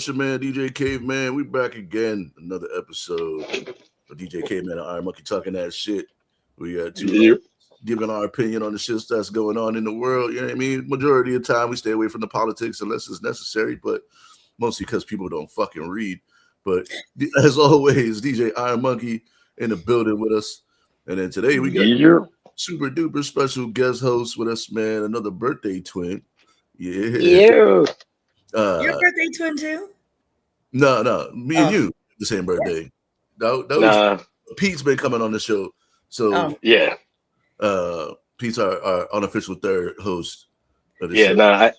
it's your man DJ Caveman. We back again, another episode of DJ Caveman and IronMonkey talking that shit. We got two giving our opinion on the shit that's going on in the world. You know what I mean? Majority of the time we stay away from the politics unless it's necessary, but mostly because people don't fucking read. But as always, DJ IronMonkey in the building with us. And then today we got super duper special guest host with us, man. Another birthday twin. Yeah. Your birthday twin too? No. Me and you the same birthday. That Pete's been coming on the show. So yeah. Pete's our unofficial third host of the show.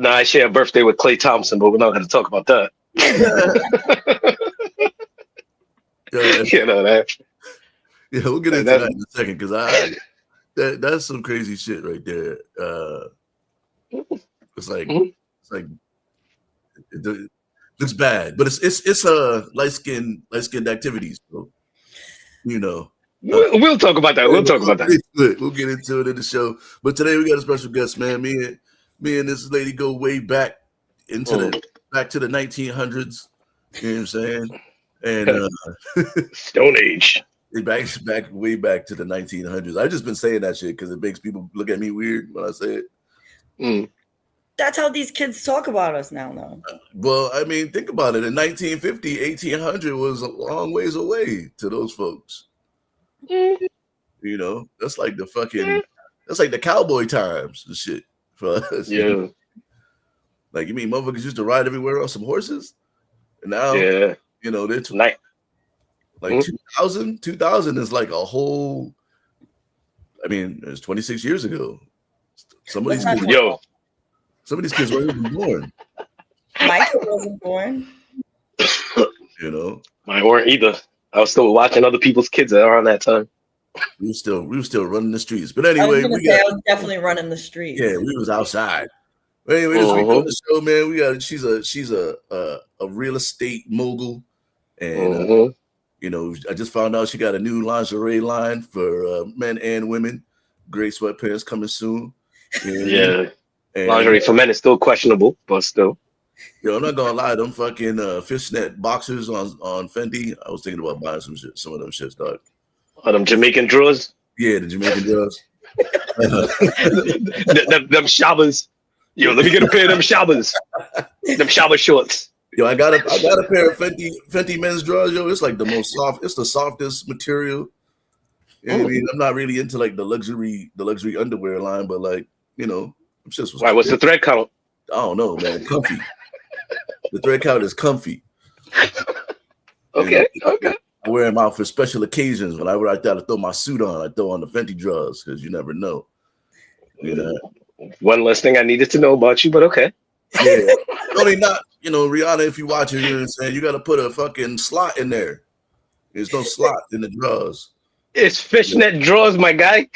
I share a birthday with Klay Thompson, but we're not gonna talk about that. You know that. Yeah, we'll get into that in a second because that's some crazy shit right there. It's like it looks bad, but it's light skinned activities. So, you know, we'll talk about that. We'll talk about that. We'll get into it in the show. But today we got a special guest, man. Me and this lady go way back into back to the 1900s. You know what I'm saying? And Stone Age. Way back to the 1900s. I've just been saying that shit because it makes people look at me weird when I say it. That's how these kids talk about us now, though. Well, I mean, think about it. In 1950, 1800 was a long ways away to those folks. You know, that's like the cowboy times and shit for us. Yeah. Like, you mean motherfuckers used to ride everywhere on some horses? And now, you know, they're like 2000 is like a whole, I mean, it's 26 years ago. Some of these kids weren't even born. Michael wasn't born. You know, mine weren't either. I was still watching other people's kids around that time. We were still running the streets. But anyway, I was definitely running the streets. Yeah, we was outside. But anyway, this week on the show, man, she's a real estate mogul, and you know, I just found out she got a new lingerie line for men and women. Gray sweatpants coming soon. Yeah. And lingerie for men is still questionable, but still. Yo, I'm not gonna lie, them fucking fishnet boxers on Fendi. I was thinking about buying some of them shits, dog. Oh, them Jamaican drawers? Yeah, the Jamaican drawers. them shabbas. Yo, let me get a pair of them shabbas. Them shabba shorts. Yo, I got a pair of Fenty men's drawers. Yo, it's like the most soft. It's the softest material. You know what I mean? I'm not really into like the luxury underwear line, but like, you know, I'm just. Why? What's the thread count? I don't know, man. Comfy. The thread count is comfy. Okay. You know, okay. I wear them out for special occasions. When I gotta throw my suit on, I throw on the Fenty drawers because you never know. You know. One less thing I needed to know about you, but okay. Yeah. Only not, you know, Rihanna, if you watch it, you know what I'm saying? You got to put a fucking slot in there. There's no slot in the drawers. It's fishnet drawers, my guy.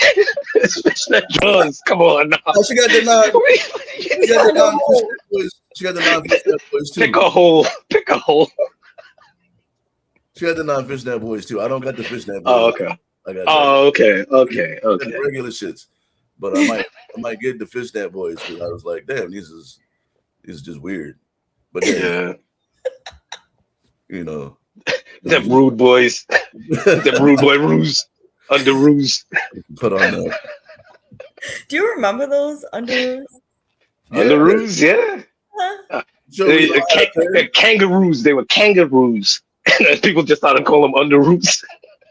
It's fishnet drawers. Come on now. Oh, she got the non-fishnet boys too. Pick a hole. She got the non-fishnet boys too. I don't got the fishnet boys. Oh, okay. Okay. The regular shits. But I might get the fishnet boys because I was like, damn, these is just weird. But yeah. You know. Them rude boys. Them rude boy ruse. Under ruse. Put on that. Do you remember those underoos? Underoos, yeah. Kangaroos. They were kangaroos. People just started calling them underoos.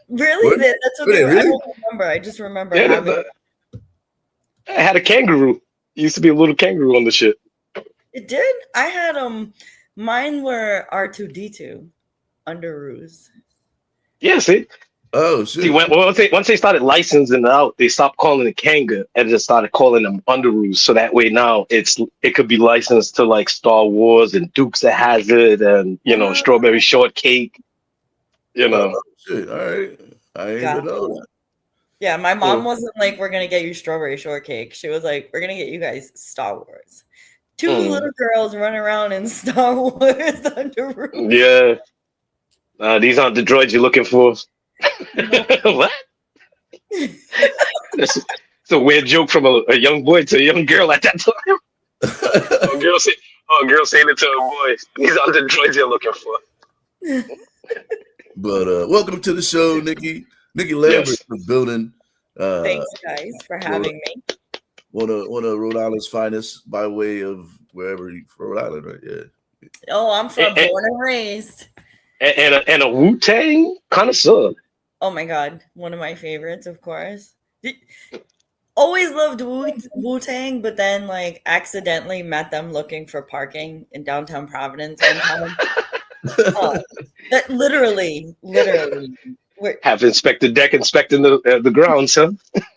Really? That's what they were. I don't remember. I just remember having. I had a kangaroo. It used to be a little kangaroo on the shit. It did? I had mine were R2D2 underoos. Yeah, see? Oh shit. See, once they started licensing it out, they stopped calling it kanga and just started calling them underoos. So that way now it could be licensed to like Star Wars and Dukes of Hazzard and Strawberry Shortcake. You know. Oh, shit. All right. I ain't even know that. Yeah, my mom wasn't like, we're gonna get you Strawberry Shortcake. She was like, we're gonna get you guys Star Wars. Two little girls running around in Star Wars underoos. Yeah. These aren't the droids you're looking for. What? It's a weird joke from a young boy to a young girl at that time. Girl saying it to her boys. These are the droids you're looking for. But welcome to the show, Nikki. Nikki Lambert, Yes. the building. Thanks, guys, for having me. One of Rhode Island's finest, by way of wherever you from Rhode Island, right? Yeah. Oh, I'm from born and raised. And a Wu-Tang connoisseur. Oh my God, one of my favorites, of course. Always loved Wu-Tang, but then like accidentally met them looking for parking in downtown Providence one time. That literally. Have inspected deck, inspecting the grounds, huh?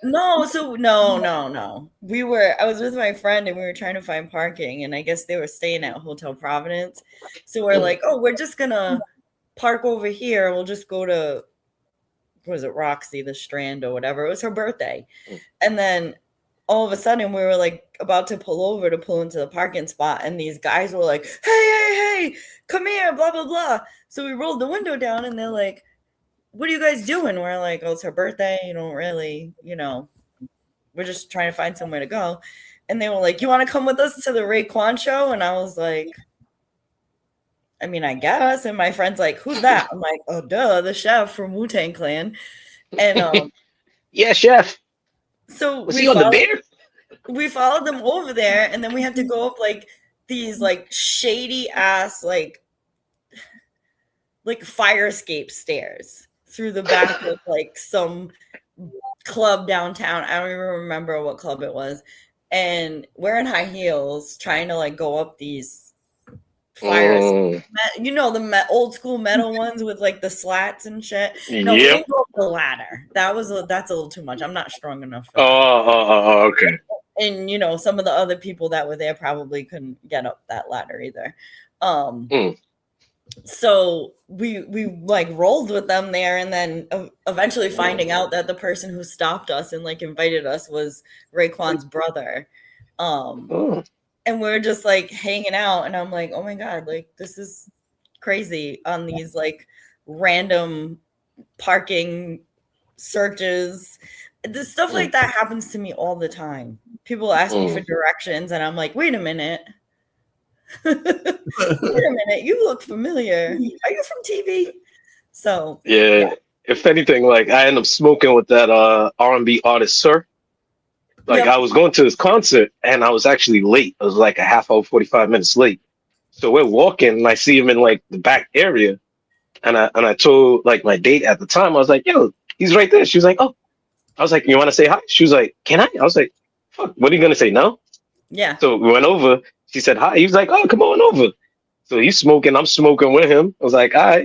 No. I was with my friend and we were trying to find parking, and I guess they were staying at Hotel Providence. So we're like, oh, we're just gonna park over here. We'll just go to, what was it, Roxy, the Strand or whatever. It was her birthday. And then all of a sudden we were like about to pull into the parking spot, and these guys were like, hey, come here, blah, blah, blah. So we rolled the window down and they're like, what are you guys doing? We're like, oh, it's her birthday. You don't really, we're just trying to find somewhere to go. And they were like, you want to come with us to the Raekwon show? And I was like, I mean, I guess. And my friend's like, who's that? I'm like, oh, duh, the chef from Wu-Tang Clan. And yeah, chef. So was he on the beer? We followed them over there, and then we had to go up like these like shady ass like fire escape stairs through the back of like some club downtown. I don't even remember what club it was. And wearing high heels, trying to like go up these fires. The old school metal ones with like the slats and shit. No, we didn't go up the ladder. That's a little too much. I'm not strong enough for that. Okay. And some of the other people that were there probably couldn't get up that ladder either. So we like rolled with them there, and then eventually finding out that the person who stopped us and like invited us was Raekwon's brother. And we're just like hanging out, and I'm like, oh my God, like this is crazy on these like random parking searches. The stuff like that happens to me all the time. People ask me for directions, and I'm like, wait a minute. You look familiar. Are you from TV? So yeah. If anything, like I ended up smoking with that R&B artist, Sir. Like I was going to his concert and I was actually late. I was like a half hour, 45 minutes late. So we're walking and I see him in like the back area, and I told like my date at the time, I was like, yo, he's right there. She was like, oh. I was like, you want to say hi? She was like, can I? I was like, fuck, what are you gonna say? No? Yeah. So we went over. She said hi. He was like, oh, come on over. So he's smoking. I'm smoking with him. I was like, I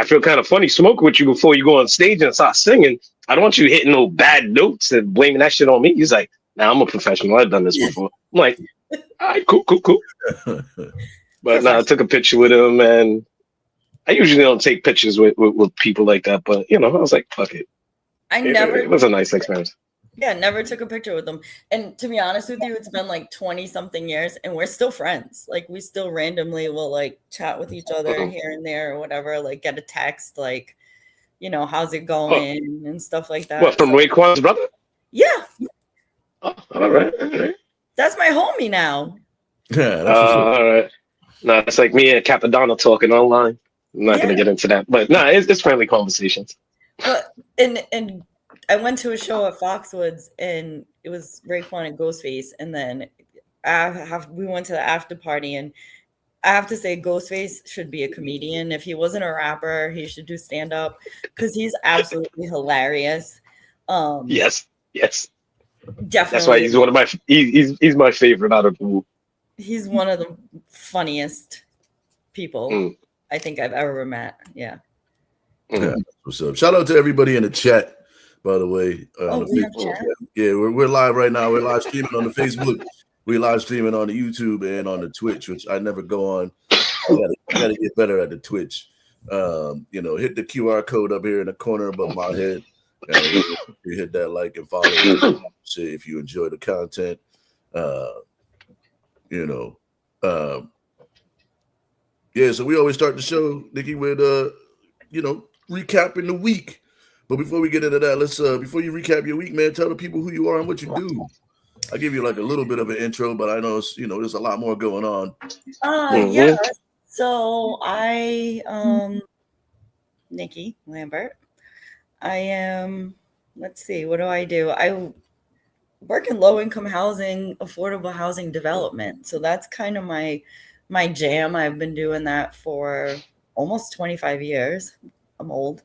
feel kind of funny smoking with you before you go on stage and start singing. I don't want you hitting no bad notes and blaming that shit on me. He's like, nah, I'm a professional. I've done this before. I'm like, all right, cool. But I took a picture with him, and I usually don't take pictures with people like that. But I was like, fuck it. It was a nice experience. Yeah, never took a picture with them. And to be honest with you, it's been like 20 something years and we're still friends. Like we still randomly will like chat with each other here and there or whatever, like get a text, like, how's it going and stuff like that. What, from Raekwon's brother? Yeah. Oh, all right. That's my homie now. Yeah. All right. No, it's like me and Capadonna talking online. I'm not going to get into that. But no, it's friendly conversations. And I went to a show at Foxwoods, and it was Raekwon and Ghostface, and then we went to the after party, and I have to say Ghostface should be a comedian. If he wasn't a rapper, he should do stand-up because he's absolutely hilarious. Yes, definitely. That's why he's one of my he's my favorite out of the group. He's one of the funniest people I think I've ever met. Yeah. Yeah, what's up? Shout out to everybody in the chat, by the way. Yeah, we're live right now. We're live streaming on the Facebook. We're live streaming on the YouTube and on the Twitch, which I never go on. I gotta get better at the Twitch. Hit the QR code up here in the corner above my head. You hit that like and follow. Say if you enjoy the content. Yeah, so we always start the show, Nikki, with recapping the week. But before we get into that, let's before you recap your week, man, tell the people who you are and what you do. I'll give you like a little bit of an intro, but I know it's, there's a lot more going on. Yeah. So I Nikki Lambert. I am, let's see, what do? I work in low income housing, affordable housing development. So that's kind of my jam. I've been doing that for almost 25 years. I'm old.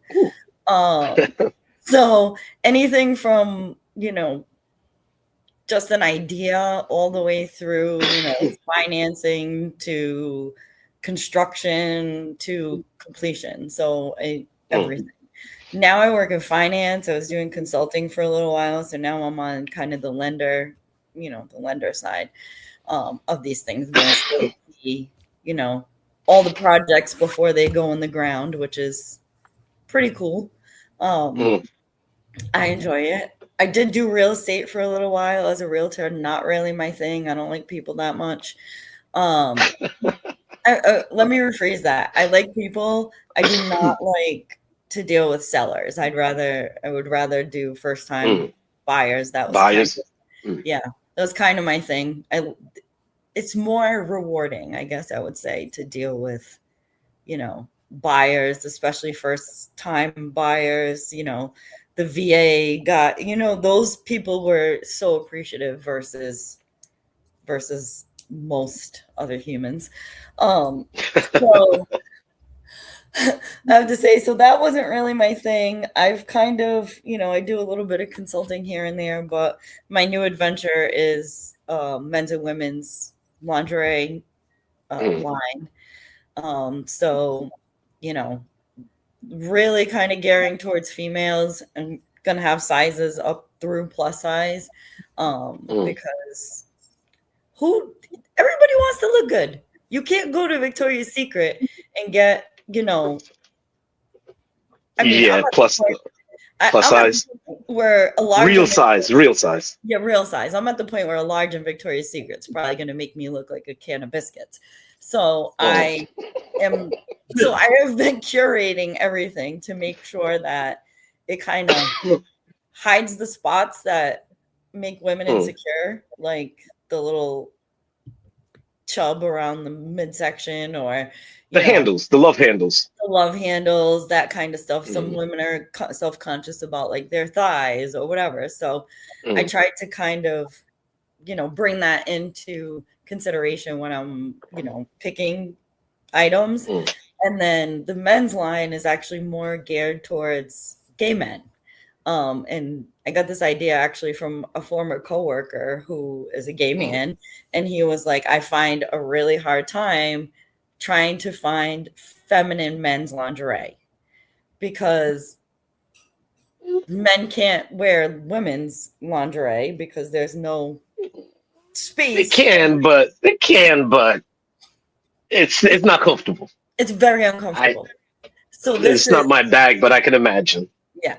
So anything from, just an idea all the way through, financing to construction to completion. So everything. Now I work in finance. I was doing consulting for a little while. So now I'm on kind of the lender side of these things. All the projects before they go in the ground, which is pretty cool. I enjoy it. I did do real estate for a little while as a realtor. Not really my thing. I don't like people that much. Let me rephrase that. I like people. I do not like to deal with sellers. I would rather do first time buyers. That was buyers. That was kind of my thing. It's more rewarding, I guess I would say, to deal with, buyers, especially first time buyers. The VA got, those people were so appreciative versus most other humans. So I have to say, so that wasn't really my thing. I've kind of, I do a little bit of consulting here and there, but my new adventure is men's and women's lingerie line. So, really kind of gearing towards females. I'm gonna have sizes up through plus size, because everybody wants to look good. You can't go to Victoria's Secret and get, plus size. Where a large real size. Yeah, real size. I'm at the point where a large in Victoria's Secret's probably going to make me look like a can of biscuits. So I have been curating everything to make sure that it kind of hides the spots that make women insecure, like the little chub around the midsection, or the love handles, that kind of stuff. Some women are self-conscious about like their thighs or whatever. So I tried to kind of, bring that into consideration when I'm, picking items. And then the men's line is actually more geared towards gay men. And I got this idea actually from a former coworker who is a gay man. And he was like, I find a really hard time trying to find feminine men's lingerie because men can't wear women's lingerie because there's no space. They can, but it's not comfortable. It's very uncomfortable. It's not my bag, but I can imagine. Yeah.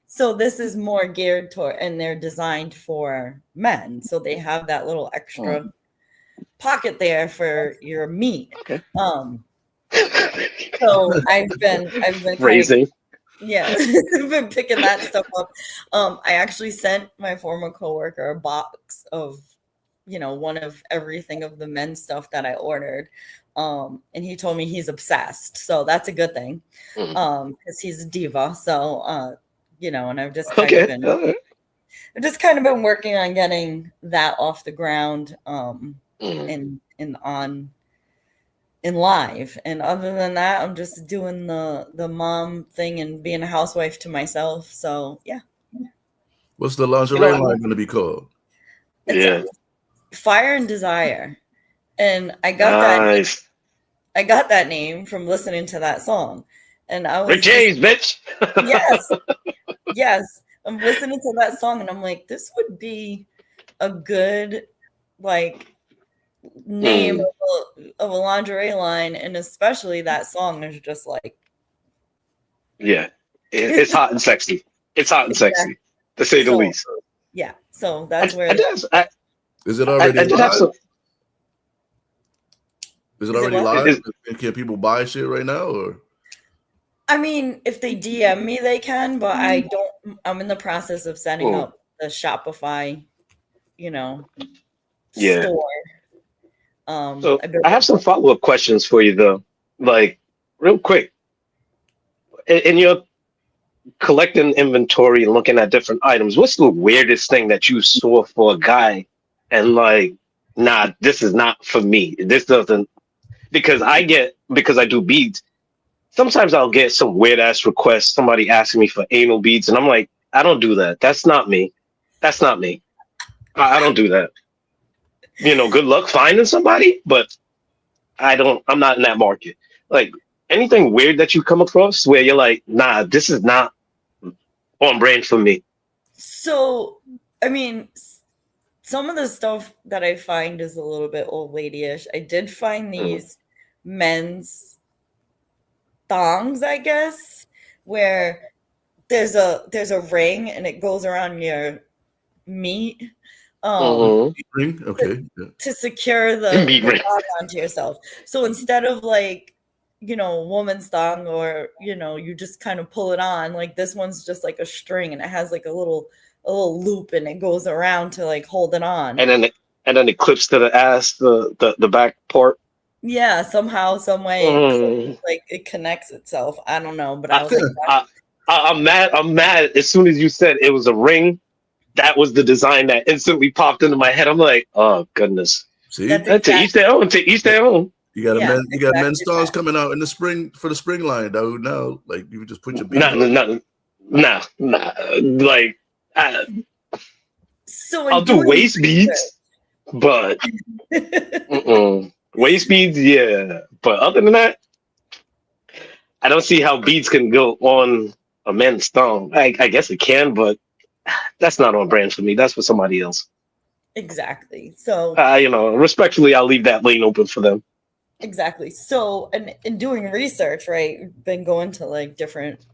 So this is more geared toward, and they're designed for men. So they have that little extra pocket there for your meat. Okay. So I've been raising. I've been picking that stuff up. I actually sent my former coworker a box of, one of everything of the men's stuff that I ordered. And he told me he's obsessed. So that's a good thing. Because he's a diva. So and I've just kind of been working on getting that off the ground in live. And other than that, I'm just doing the mom thing and being a housewife to myself. So yeah. What's the lingerie line going to be called? It's Fire and Desire. And I got that name from listening to that song. And I was Rick James, bitch. Yes. I'm listening to that song and I'm like, this would be a good name of a lingerie line, and especially that song is just like, it's hot and sexy. It's hot and sexy, to say the least. Yeah. So that's where is it already live? Is it already live? Can people buy shit right now, or? I mean, if they DM me, they can, but I'm in the process of setting up the Shopify store. So I have some follow-up questions for you though. Like real quick. In your collecting inventory and looking at different items, what's the weirdest thing that you saw for a guy and like, nah, this is not for me. This doesn't, because I do beads. Sometimes I'll get some weird ass requests, somebody asking me for anal beads, and I'm like, I don't do that. That's not me. That's not me. I don't do that. Good luck finding somebody, but I'm not in that market. Like anything weird that you come across where you're like, nah, this is not on brand for me. So, I mean, some of the stuff that I find is a little bit old lady-ish. I did find these men's thongs, I guess, where there's a ring and it goes around your meat. Ring? Okay. To secure the thong onto yourself. So instead of like, woman's thong or, you just kind of pull it on, like this one's just like a string and it has like a little loop and it goes around to like hold it on. And then it clips to the ass, the back part. Yeah, somehow, some way, it connects itself. I don't know, but I was like, I'm mad. As soon as you said it was a ring, that was the design that instantly popped into my head. I'm like, oh goodness. See, to each their own. To each their own. You got men's stars coming out in the spring for the spring line, though. Now, like you just put your beat. Nah. Like, so I'll do waist beads, but waist beads, yeah. But other than that, I don't see how beads can go on a men's thong. I guess it can, but that's not on brand for me. That's for somebody else. Exactly. So, respectfully, I'll leave that lane open for them. Exactly. So, and in doing research, right, been going to like different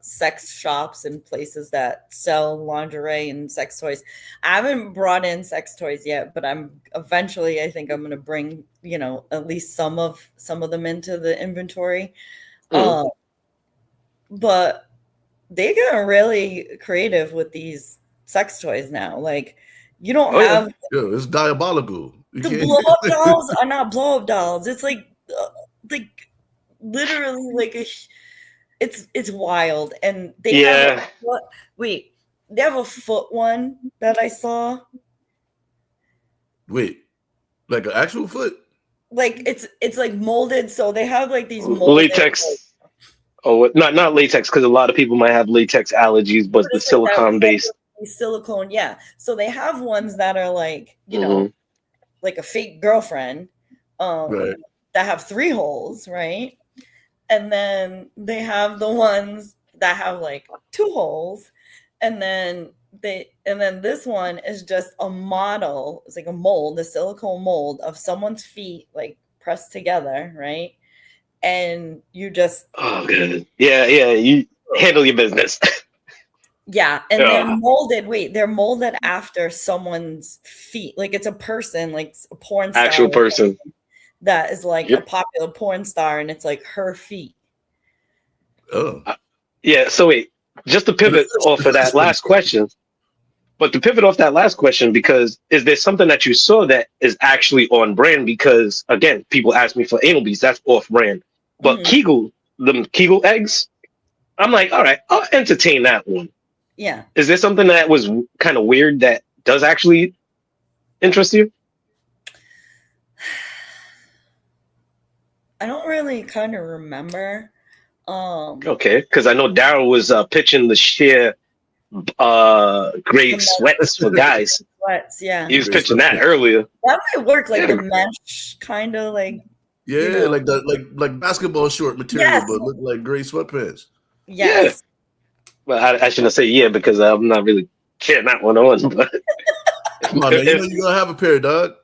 sex shops and places that sell lingerie and sex toys. I haven't brought in sex toys yet, but I think I'm going to bring, at least some of them into the inventory. But they get really creative with these sex toys now. Like you don't have it's diabolical. The blow-up dolls are not blow-up dolls. It's like literally like it's wild. And they have they have a foot one that I saw. Wait, like an actual foot? Like it's like molded, so they have like these molded latex. Not latex, because a lot of people might have latex allergies, but the silicone based. Silicone, yeah. So they have ones that are like, like a fake girlfriend that have 3 holes, right? And then they have the ones that have like 2 holes, and then this one is just a model. It's like a mold, a silicone mold of someone's feet like pressed together, right? And you just good. You handle your business. Yeah, and they're molded after someone's feet. Like it's a person, like a porn star. Actual person. That is like a popular porn star, and it's like her feet. Oh. So wait, just to pivot off of that last question. But to pivot off that last question, because is there something that you saw that is actually on brand? Because again, people ask me for anal beads, that's off brand. But Kegel eggs, I'm like, all right, I'll entertain that one. Yeah. Is there something that was kind of weird that does actually interest you? I don't really kind of remember. Okay, because I know Daryl was pitching the sheer gray sweats for guys. Sweats, yeah. He was pitching that earlier. That might work, like the mesh kind of like. Yeah, like basketball short material, but look like gray sweatpants. Yes. Well, I shouldn't say because I'm not really carrying that one on. But come on, man, you're gonna have a pair, dog.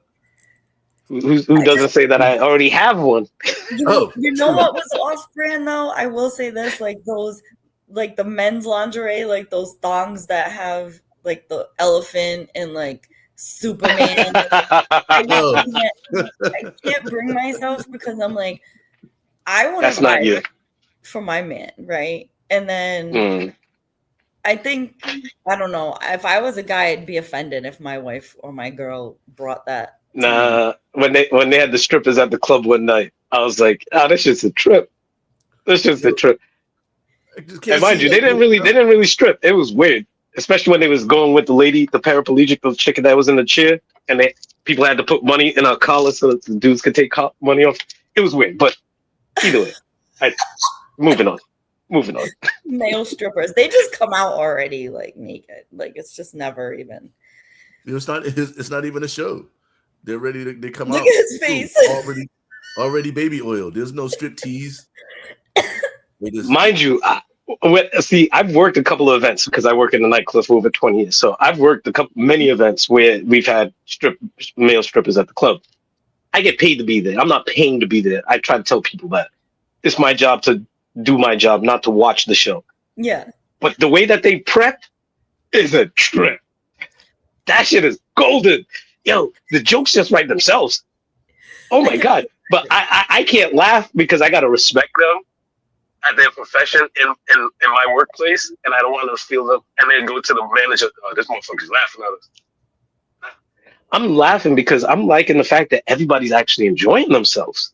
Who doesn't say that I already have one? You know what was off-brand though? I will say this: like those, like the men's lingerie, like those thongs that have like the elephant and like Superman. I can't bring myself because I'm like, I want to buy it for my man, right? And then I think, I don't know. If I was a guy, I'd be offended if my wife or my girl brought that to me. Nah, when they had the strippers at the club one night, I was like, "Ah, that's just a trip. That's just a trip." I just And can't see mind you, that. they didn't really strip. It was weird, especially when they was going with the lady, the paraplegic, the chicken that was in the chair, and people had to put money in her collar so that the dudes could take money off. It was weird, but either way, I moving on, moving on. Male strippers, they just come out already like naked. Like it's just never even. It's not even a show. They're ready to. They come Look out. at his face. Already baby oil. There's no strip tease. Mind you, see, I've worked a couple of events because I work in the nightclub for over 20 years. So I've worked many events where we've had male strippers at the club. I get paid to be there. I'm not paying to be there. I try to tell people that it's my job to do my job, not to watch the show. Yeah. But the way that they prep is a trip. That shit is golden. Yo, the jokes just write themselves. Oh my God. But I can't laugh because I got to respect them at their profession in my workplace, and I don't want to feel them. And then go to the manager, oh, this motherfucker's laughing at us. I'm laughing because I'm liking the fact that everybody's actually enjoying themselves.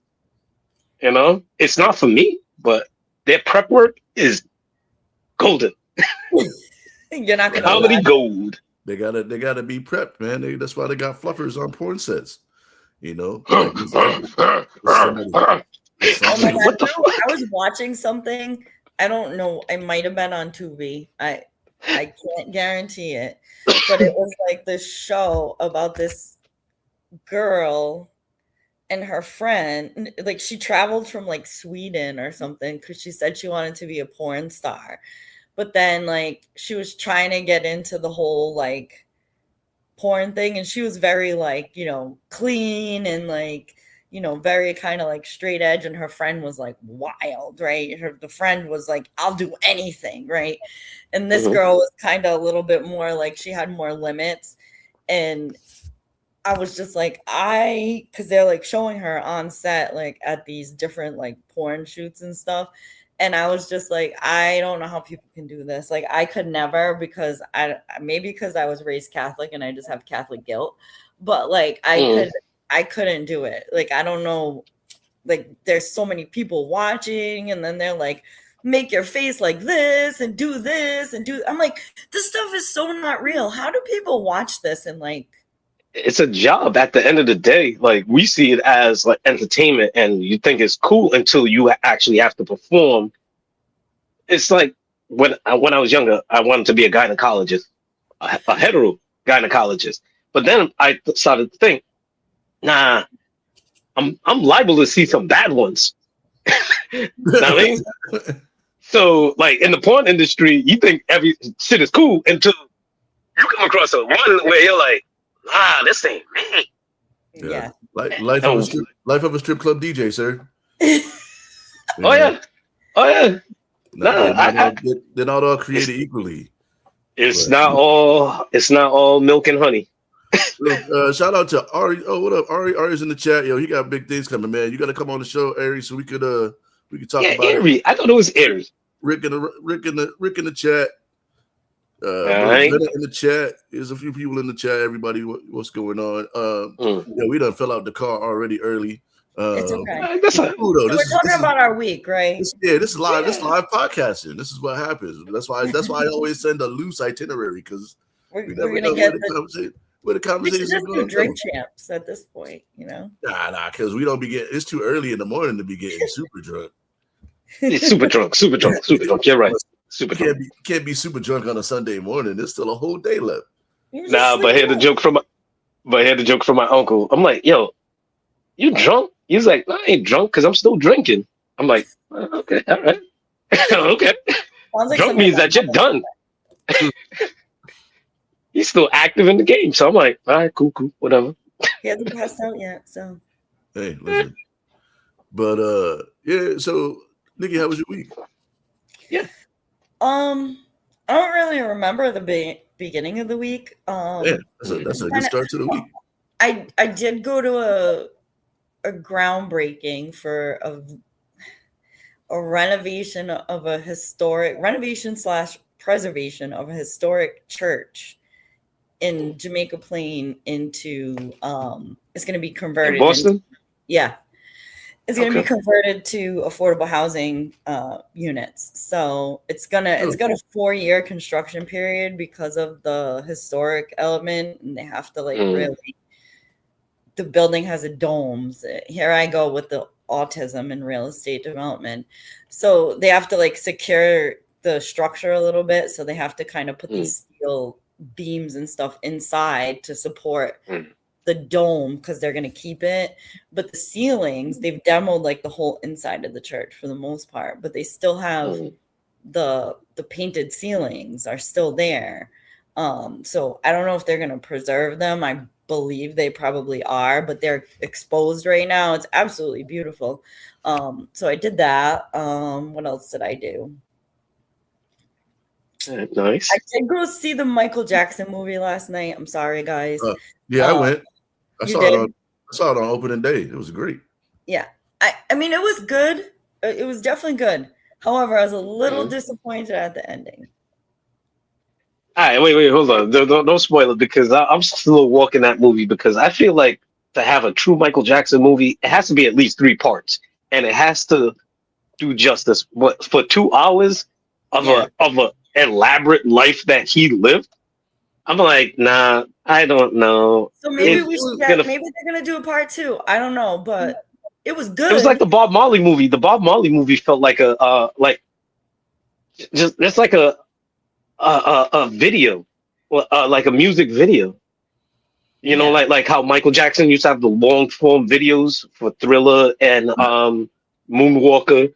You know, it's not for me, but their prep work is golden. You're not gonna comedy gold. They gotta be prepped, man. That's why they got fluffers on porn sets. You know. Oh my God, I was watching something. I don't know. It might have been on Tubi. I can't guarantee it, but it was like this show about this girl and her friend. Like she traveled from like Sweden or something because she said she wanted to be a porn star, but then like she was trying to get into the whole like porn thing, and she was very like, you know, clean and like, you know, very kind of like straight edge, and her friend was like wild, right? The friend was like, I'll do anything, right? And this girl was kind of a little bit more like, she had more limits. And I was just like, because they're like showing her on set like at these different like porn shoots and stuff, and I was just like, I don't know how people can do this. Like I could never, because maybe because I was raised Catholic and I just have Catholic guilt, but like I couldn't do it. Like, I don't know. Like, there's so many people watching, and then they're like, make your face like this and do this and do. I'm like, this stuff is so not real. How do people watch this and like? It's a job at the end of the day. Like, we see it as like entertainment, and you think it's cool until you actually have to perform. It's like when I was younger, I wanted to be a gynecologist, a hetero gynecologist. But then I started to think, nah, I'm liable to see some bad ones. Know what I mean? So, like in the porn industry, you think every shit is cool until you come across a one where you're like, ah, this ain't me. Yeah. Life of a strip club DJ, sir. Oh yeah. They're not all created equally. It's not all milk and honey. Shout out to Ari. Oh, what up, Ari? Ari's in the chat. Yo, he got big things coming, man. You got to come on the show, Ari, so we could talk about Ari. it. I thought it was Ari. Rick in the chat. Right. In the chat. There's a few people in the chat. Everybody, what's going on? Yeah, we done fill out the car already early. It's okay. We're talking about our week, right? This is live. This is live podcasting. This is what happens. That's why I always send a loose itinerary, because we're gonna get where the conversation is going. Drink champs at this point, you know. Nah, because we don't be getting. It's too early in the morning to be getting super drunk. It's super drunk. You're right. Can't be super drunk on a Sunday morning. There's still a whole day left. Nah, but I had the joke from my uncle. I'm like, yo, you drunk? He's like, I ain't drunk because I'm still drinking. I'm like, okay, all right. Okay. Like drunk means that you're done. He's still active in the game. So I'm like, all right, cool, whatever. He hasn't passed out yet, so. Hey, listen. But yeah, so Nikki, how was your week? Yeah. I don't really remember the beginning of the week. Yeah, that's a good start to the week. I did go to a groundbreaking for a renovation of a historic renovation / preservation of a historic church in Jamaica Plain into it's going to be converted in Boston. It's going to be converted to affordable housing units. So it's got a 4-year construction period because of the historic element, and they have to really. The building has a dome. Here I go with the autism and real estate development. So they have to secure the structure a little bit. So they have to kind of put these steel beams and stuff inside to support the dome because they're going to keep it. But the ceilings, they've demoed the whole inside of the church for the most part, but they still have the painted ceilings are still there. So I don't know if they're going to preserve them. I believe they probably are, but they're exposed right now. It's absolutely beautiful. So I did that. What else did I do? Nice. I did go see the Michael Jackson movie last night. I'm sorry, guys. I went. I saw it on opening day. It was great. Yeah. I mean, it was good. It was definitely good. However, I was a little disappointed at the ending. All right, wait, hold on. Don't spoil it because I'm still walking that movie because I feel like to have a true Michael Jackson movie, it has to be at least 3 parts, and it has to do justice. But for 2 hours of a elaborate life that he lived, I'm like, nah, I don't know. So maybe maybe they're gonna do a part 2. I don't know, but it was good. It was like the Bob Marley movie. The Bob Marley movie felt like it's like a video, like a music video. You know, like how Michael Jackson used to have the long form videos for Thriller and Moonwalker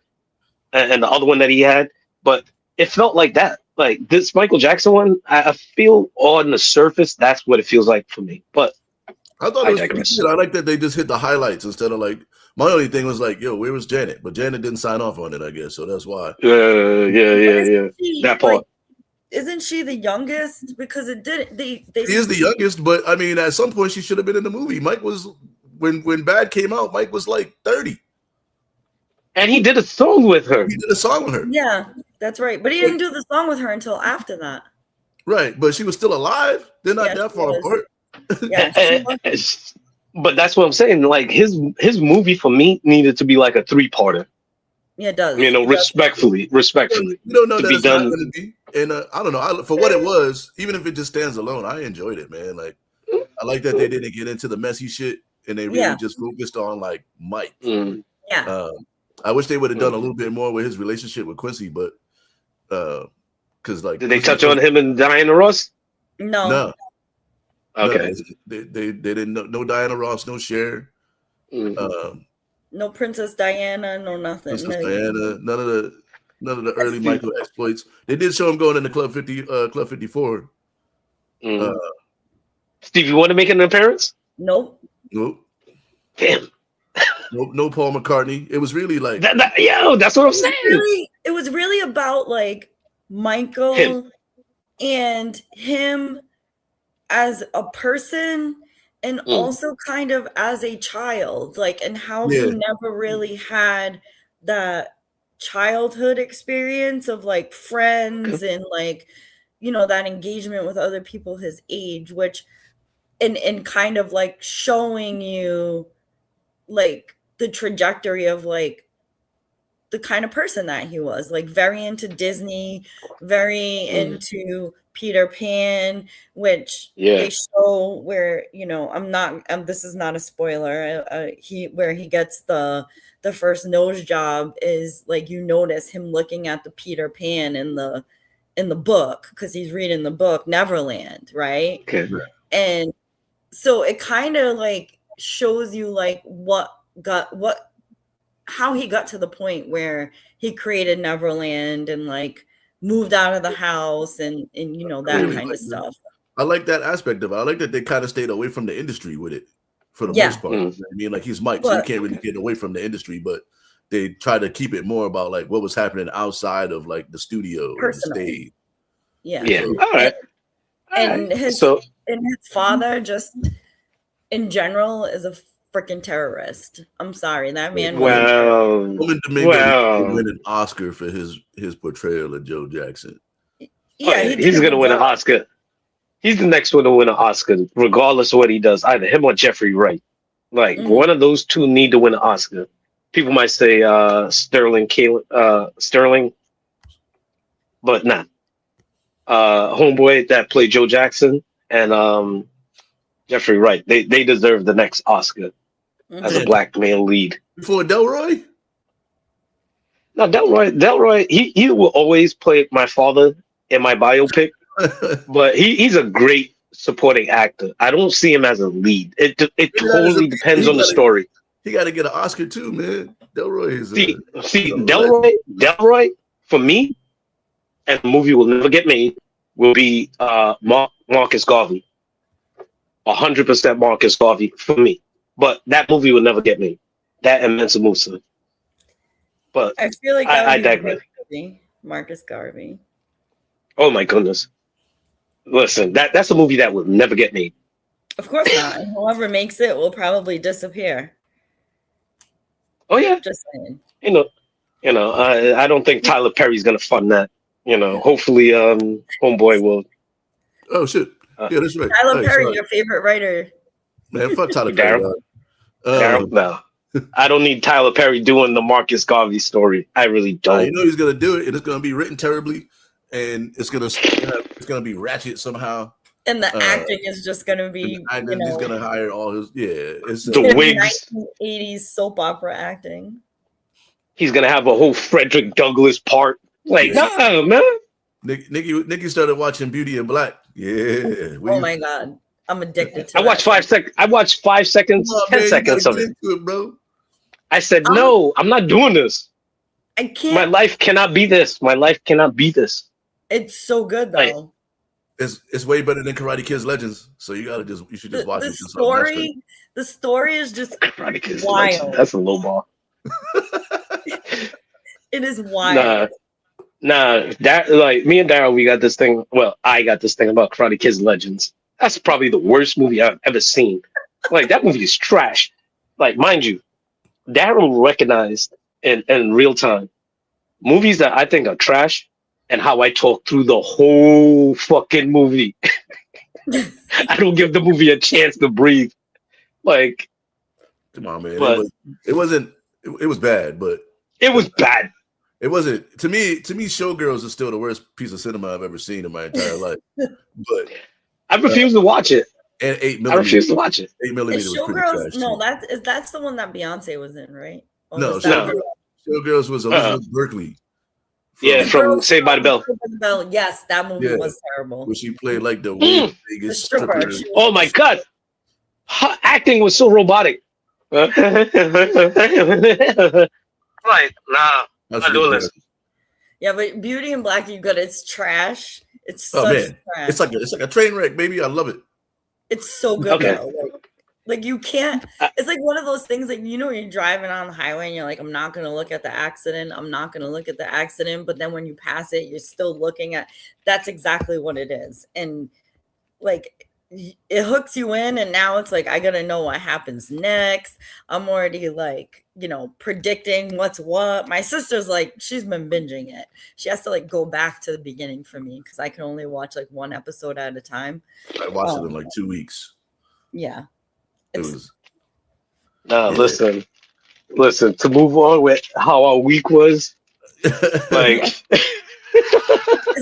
and the other one that he had, but it felt like that. Like this Michael Jackson one, I feel on the surface that's what it feels like for me. But I thought it was pretty good. I like that they just hit the highlights instead of my only thing was yo, where was Janet? But Janet didn't sign off on it, I guess, so that's why. Yeah. That part. Isn't she the youngest? Because it did. She is the youngest, but I mean, at some point she should have been in the movie. Mike was when Bad came out. Mike was 30, and he did a song with her. He did a song with her. Yeah, that's right. But he didn't do the song with her until after that. Right, but she was still alive. They're not that far apart. Yeah, but that's what I'm saying. Like his movie for me needed to be like a 3-parter. Yeah, it does. You know, respectfully. We don't know that it's not going to be. And I don't know. For what it was, even if it just stands alone, I enjoyed it, man. I like that they didn't get into the messy shit and they really just focused on Mike. Yeah. I wish they would have done a little bit more with his relationship with Quincy, but because did they touch on him and Diana Ross? No. Okay. No, they didn't. No Diana Ross, no Cher. No Princess Diana, no nothing. Princess Diana, none of the early Michael exploits. They did show him going into Club 54. Steve, you want to make an appearance? Nope. Damn. No Paul McCartney. It was really that's what I'm saying. It was really about Michael and him as a person and also kind of as a child, and how he never really had that childhood experience of friends and that engagement with other people his age, which and kind of showing you the trajectory of the kind of person that he was, very into Disney, very into Peter Pan, which they show where I'm not. This is not a spoiler. Where he gets the first nose job is you notice him looking at the Peter Pan in the book because he's reading the book Neverland, right? Okay. And so it kind of shows you how he got to the point where he created Neverland and moved out of the house and that kind of stuff. I like that aspect of it. I like that they kind of stayed away from the industry with it for the most part. I mean, he's Mike, so you can't really get away from the industry, but they try to keep it more about what was happening outside of the studio or the stage. Yeah. All right. And his father just in general is a freaking terrorist. I'm sorry, that man. Woman Domingo win an Oscar for his portrayal of Joe Jackson. Yeah, he did he's a gonna good win an job. Oscar. He's the next one to win an Oscar, regardless of what he does. Either him or Jeffrey Wright. Like one of those two need to win an Oscar. People might say Sterling, but nah. Homeboy that played Joe Jackson and Jeffrey Wright. They deserve the next Oscar as a black male lead. Before Delroy? No, Delroy, he will always play my father in my biopic, but he's a great supporting actor. I don't see him as a lead. It totally depends on the story. He got to get an Oscar too, man. Delroy is Delroy for me, and the movie will never get made. Will be Marcus Garvey, 100% Marcus Garvey for me. But that movie will never get made. That and Mensa Musa. But I feel like I digress. Marcus Garvey. Oh my goodness! Listen, that's a movie that will never get made. Of course not. And whoever makes it will probably disappear. Oh yeah, just saying. I don't think Tyler Perry's gonna fund that. Hopefully, Homeboy will. Oh shit! Yeah, that's right. Tyler Perry, your favorite writer. Man, fuck Tyler Perry. Daryl, no. I don't need Tyler Perry doing the Marcus Garvey story. I really don't. You know he's gonna do it, and it's gonna be written terribly, and it's gonna be ratchet somehow. And the acting is just gonna be. He's gonna hire all his It's the wigs. 1980s soap opera acting. He's gonna have a whole Frederick Douglass part. Like, no, man. Nikki started watching Beauty and Black. Yeah. Oh my god, I'm addicted to. I watched 5 seconds. I watched 5 seconds, 10 seconds of it. Bro. I said, no, I'm not doing this. I can't. My life cannot be this. My life cannot be this. It's so good though. Like, it's way better than Karate Kid's Legends. So you should just watch it. The story is just Karate Kid's wild. Legends. That's a low ball. It is wild. Nah. That like me and Daryl, we got this thing. Well, I got this thing about Karate Kid's Legends. That's probably the worst movie I've ever seen. Like that movie is trash. Like, mind you, Daryl recognized in real time movies that I think are trash and how I talk through the whole fucking movie. I don't give the movie a chance to breathe. Like, come on, man. But, it was bad, but it was bad. It wasn't to me. Showgirls is still the worst piece of cinema I've ever seen in my entire life. But I refuse to watch it. And 8mm. I refuse to watch it. 8mm was pretty trash. No, that's the one that Beyonce was in, right? Showgirls was Elizabeth Berkley. From Saved by the Bell. Yes, that movie was terrible. Where she played like the biggest stripper. Oh my god, her acting was so robotic. Like, nah. I'm not doing this. Yeah, but Beauty and Black, it's trash. It's trash. It's like a train wreck, baby. I love it. It's so good. Okay. Like you can't. It's like one of those things like you're driving on the highway and you're like, I'm not gonna look at the accident. I'm not gonna look at the accident. But then when you pass it, you're still looking at. That's exactly what it is, and like it hooks you in, and now it's like I gotta know what happens next. I'm already like predicting what's what. My sister's like she's been binging it. She has to like go back to the beginning for me because I can only watch like one episode at a time. I watched it in like 2 weeks. Yeah. Listen. To move on with how our week was, like, is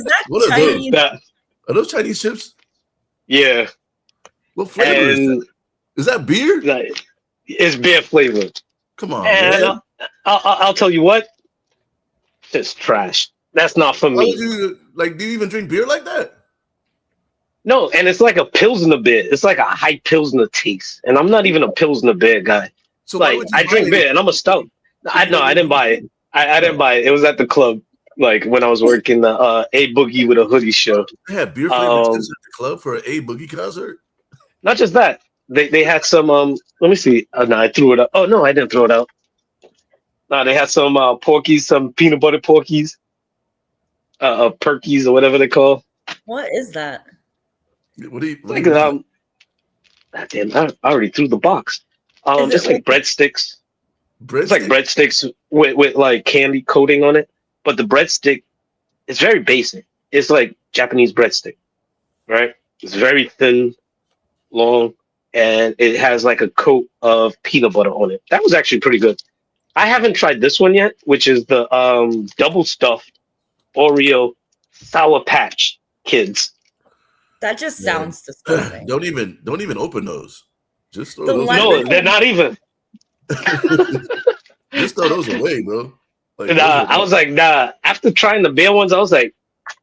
that Chinese? Are those Chinese chips? Yeah. What flavor is that? Beer? It's beer flavor. Come on, and man. I'll tell you what. It's trash. That's not for me. Do you even drink beer like that? No, and it's like a Pilsner beer. It's like a high Pilsner taste. And I'm not even a Pilsner beer guy. So like I drink beer and I'm a stout. I didn't buy it. I didn't buy it. It was at the club, like when I was working the A Boogie with a Hoodie show. They had beer flavored chips at the club for an A Boogie concert? Not just that. They had some let me see. No, I threw it out. Oh no, I didn't throw it out. No, they had some Porkies, some peanut butter Porkies. Perkies or whatever they call. What is that? What do you damn, I already threw the box. Just like breadsticks. It's like breadsticks with like candy coating on it. But the breadstick is very basic. It's like Japanese breadstick, right? It's very thin, long, and it has like a coat of peanut butter on it. That was actually pretty good. I haven't tried this one yet, which is the double stuffed Oreo Sour Patch Kids. That just Man. sounds disgusting. Don't even open those. Just throw The those. No, they're not even. Just throw those away, bro. Like, Nah, I was like, nah. After trying the bear ones, I was like,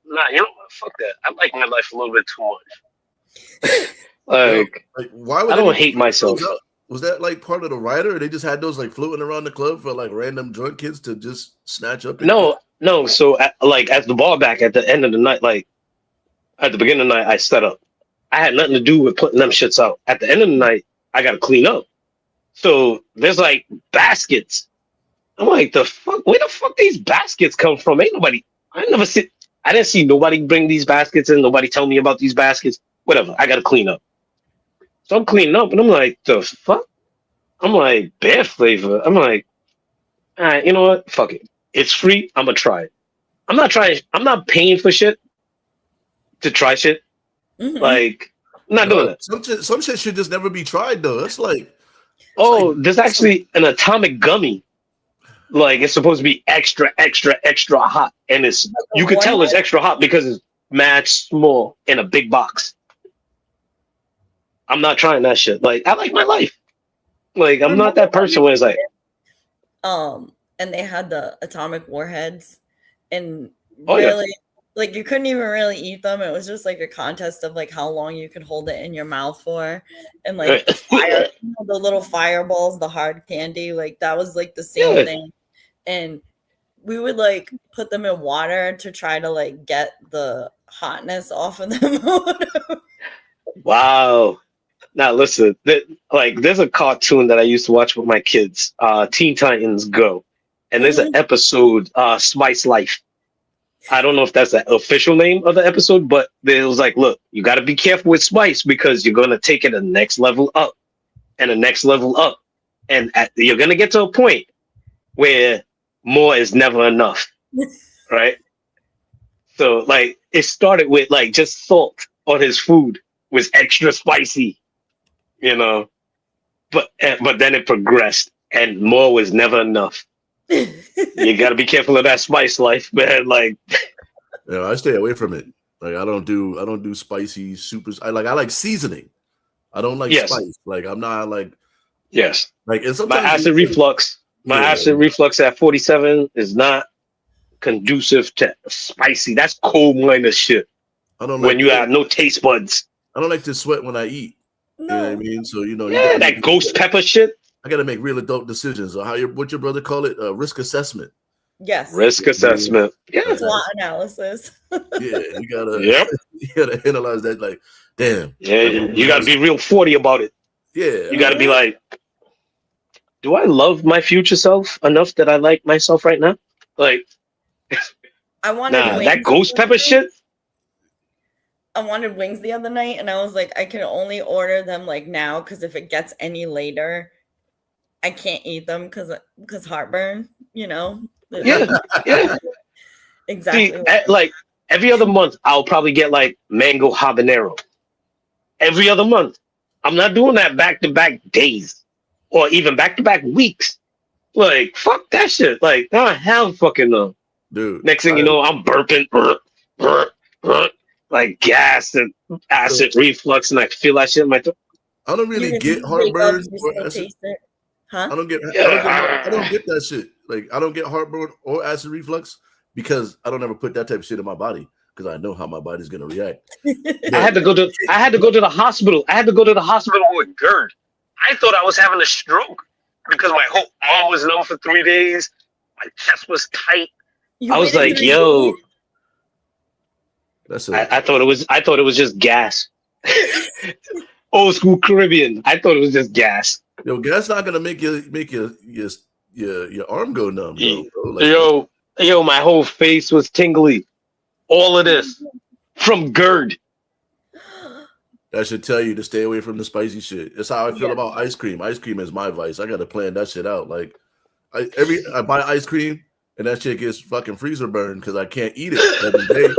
nah, you know what? Fuck that. I like my life a little bit too much. Like why would I don't they hate myself. Was that like part of the rider? Or they just had those like floating around the club for like random drunk kids to just snatch up? No. So like at the bar back at the end of the night, like at the beginning of the night, I set up. I had nothing to do with putting them shits out. At the end of the night, I got to clean up. So there's like baskets. I'm like, the fuck? Where the fuck these baskets come from? Ain't nobody. I didn't see nobody bring these baskets in. Nobody tell me about these baskets. Whatever. I got to clean up. So I'm cleaning up, and I'm like, the fuck? I'm like, bear flavor. I'm like, all right, you know what? Fuck it. It's free. I'm gonna try it. I'm not trying. I'm not paying for shit to try shit. Mhm. Like, I'm not doing that. Some shit should just never be tried though. It's like, There's actually an atomic gummy. Like, it's supposed to be extra, extra, extra hot, and you could tell it's extra hot because it's mad small in a big box. I'm not trying that shit. Like, I like my life. Like, I'm not that person where it's like, and they had the atomic warheads, and Oh, yeah. really, like, you couldn't even really eat them. It was just like a contest of like how long you could hold it in your mouth for, and like the fire, the little fireballs, the hard candy, like that was like the same thing. And we would like put them in water to try to like get the hotness off of them. wow. Now listen, there's a cartoon that I used to watch with my kids, Teen Titans Go, and there's an episode, Spice Life. I don't know if that's the official name of the episode, but it was like, look, you got to be careful with Spice because you're going to take it a next level up and a next level up. And you're going to get to a point where more is never enough, right? So, like, it started with, like, just salt on his food was extra spicy, you know? But then it progressed, and more was never enough. You got to be careful of that Spice Life, man. Like, yeah, I stay away from it. Like, I don't do spicy super. I like seasoning. I don't like spice. Like, I'm not like like. And sometimes my acid reflux at 47 is not conducive to spicy. That's coal-miner shit. I don't when you have no taste buds. I don't like to sweat when I eat. No. You know what I mean? So that ghost pepper shit. I got to make real adult decisions. Or what your brother call it? Risk assessment. Yes. Risk assessment. Yeah. SWOT analysis. Yeah, you gotta analyze that. Like, damn. Yeah, you gotta be real 40 about it. Yeah. You gotta be like, do I love my future self enough that I like myself right now? Like, I wanted that ghost pepper shit. I wanted wings the other night, and I was like, I can only order them like now because if it gets any later, I can't eat them because heartburn. You know. Yeah. Exactly. See, like every other month, I'll probably get like mango habanero. Every other month, I'm not doing that back-to-back days or even back-to-back weeks. Like, fuck that shit. Like, hell fucking no. Dude. Next thing you know, I'm burping, like gas and acid reflux, and I feel that shit in my throat. I don't really get heartburn. Huh? I don't get that shit. Like, I don't get heartburn or acid reflux because I don't ever put that type of shit in my body because I know how my body's gonna react. I had to go to the hospital. I had to go to the hospital with GERD. I thought I was having a stroke because my whole arm was numb for 3 days. My chest was tight. I was like, yo. I thought it was just gas. Old school Caribbean. I thought it was just gas. Yo, gas not gonna make your arm go numb, bro. Like, yo, my whole face was tingly. All of this from GERD. That should tell you to stay away from the spicy shit. That's how I feel about ice cream. Ice cream is my vice. I gotta plan that shit out. Like, I buy ice cream and that shit gets fucking freezer burned because I can't eat it every day.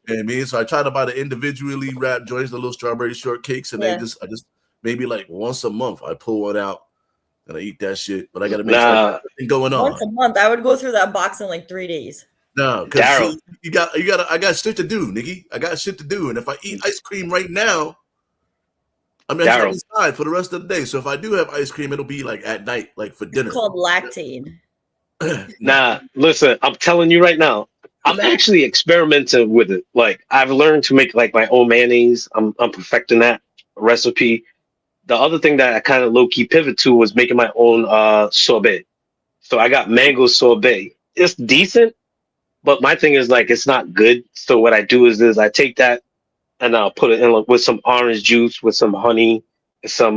You know what I mean? So I try to buy the individually wrapped joints, the little strawberry shortcakes, and I just maybe like once a month I pull one out and I eat that shit. But I gotta make sure everything going on. Once a month, I would go through that box in like 3 days. No, because I got shit to do, Nikki. I got shit to do. And if I eat ice cream right now, I'm inside for the rest of the day. So if I do have ice cream, it'll be like at night, like for dinner. It's called lactate. Nah, listen, I'm telling you right now, I'm actually experimenting with it. Like I've learned to make like my own mayonnaise. I'm perfecting that recipe. The other thing that I kind of low key pivot to was making my own sorbet. So I got mango sorbet. It's decent, but my thing is like it's not good. So what I do is I take that and I'll put it in with some orange juice, with some honey, some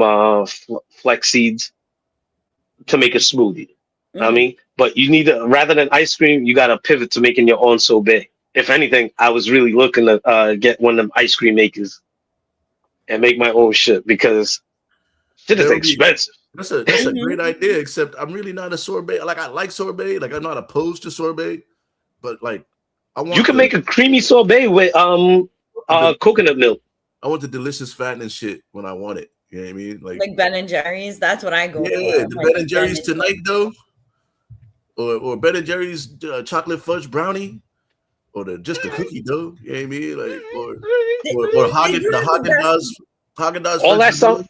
flex seeds to make a smoothie. I mean, but you need to, rather than ice cream, you got to pivot to making your own sorbet. If anything, I was really looking to get one of them ice cream makers and make my own shit because shit is expensive. That's a great idea, except I'm really not a sorbet. Like I like sorbet, like I'm not opposed to sorbet, but like I want. You can make a creamy sorbet with coconut milk. I want the delicious fattening shit when I want it. You know what I mean? Like Ben and Jerry's. That's what I go for. Yeah, the Ben and Jerry's tonight though, or Ben and Jerry's chocolate fudge brownie, or just the cookie dough. You know what I mean? Like or Haagen-Dazs.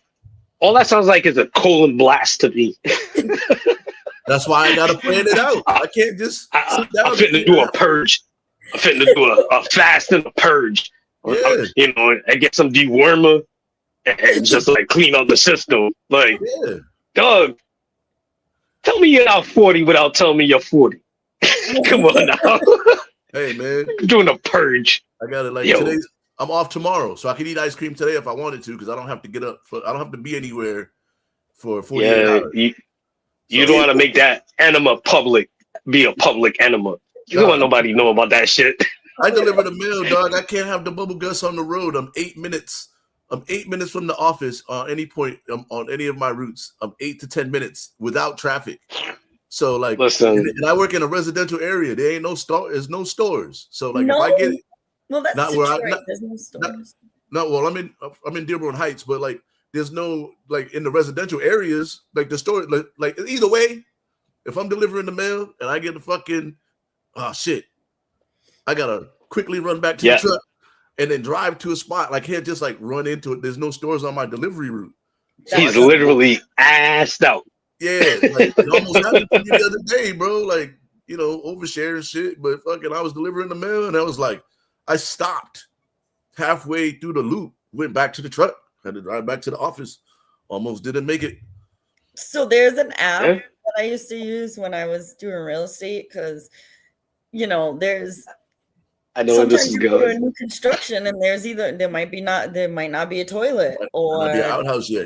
All that sounds like is a colon blast to me. That's why I gotta plan it out. I can't just sit down. I'm fitting to do a purge. I'm fitting to do a fast and a purge. Yeah. You know, and get some dewormer and just like clean out the system. Like, dog, tell me you're not 40 without telling me you're 40. Come on now. Hey man, I'm doing a purge. I got it. Like today's. I'm off tomorrow, so I can eat ice cream today if I wanted to, because I don't have to get up. I don't have to be anywhere for 48 hours. You don't want to make that enema public, be a public enema. You don't want nobody know about that shit. I deliver the mail, dog. I can't have the bubble guts on the road. I'm 8 minutes. I'm 8 minutes from the office on any point on any of my routes. I'm 8 to 10 minutes without traffic. So like, listen, and I work in a residential area. There ain't no store. There's no stores. So like, if I get it. Well, that's not Detroit. where There's no stores. Well, I'm in Dearborn Heights, but like there's no like in the residential areas, like the store, like either way, if I'm delivering the mail and I get the fucking shit, I gotta quickly run back to the truck and then drive to a spot. Like can't just like run into it. There's no stores on my delivery route. So he's literally assed out. Yeah, like it almost happened to me the other day, bro. Like, you know, oversharing shit, but fucking I was delivering the mail and I was like, I stopped halfway through the loop, went back to the truck, had to drive back to the office, almost didn't make it. So there's an app that I used to use when I was doing real estate because, you know, I know where this is going. New construction, and there might not be a toilet, or the outhouse yet,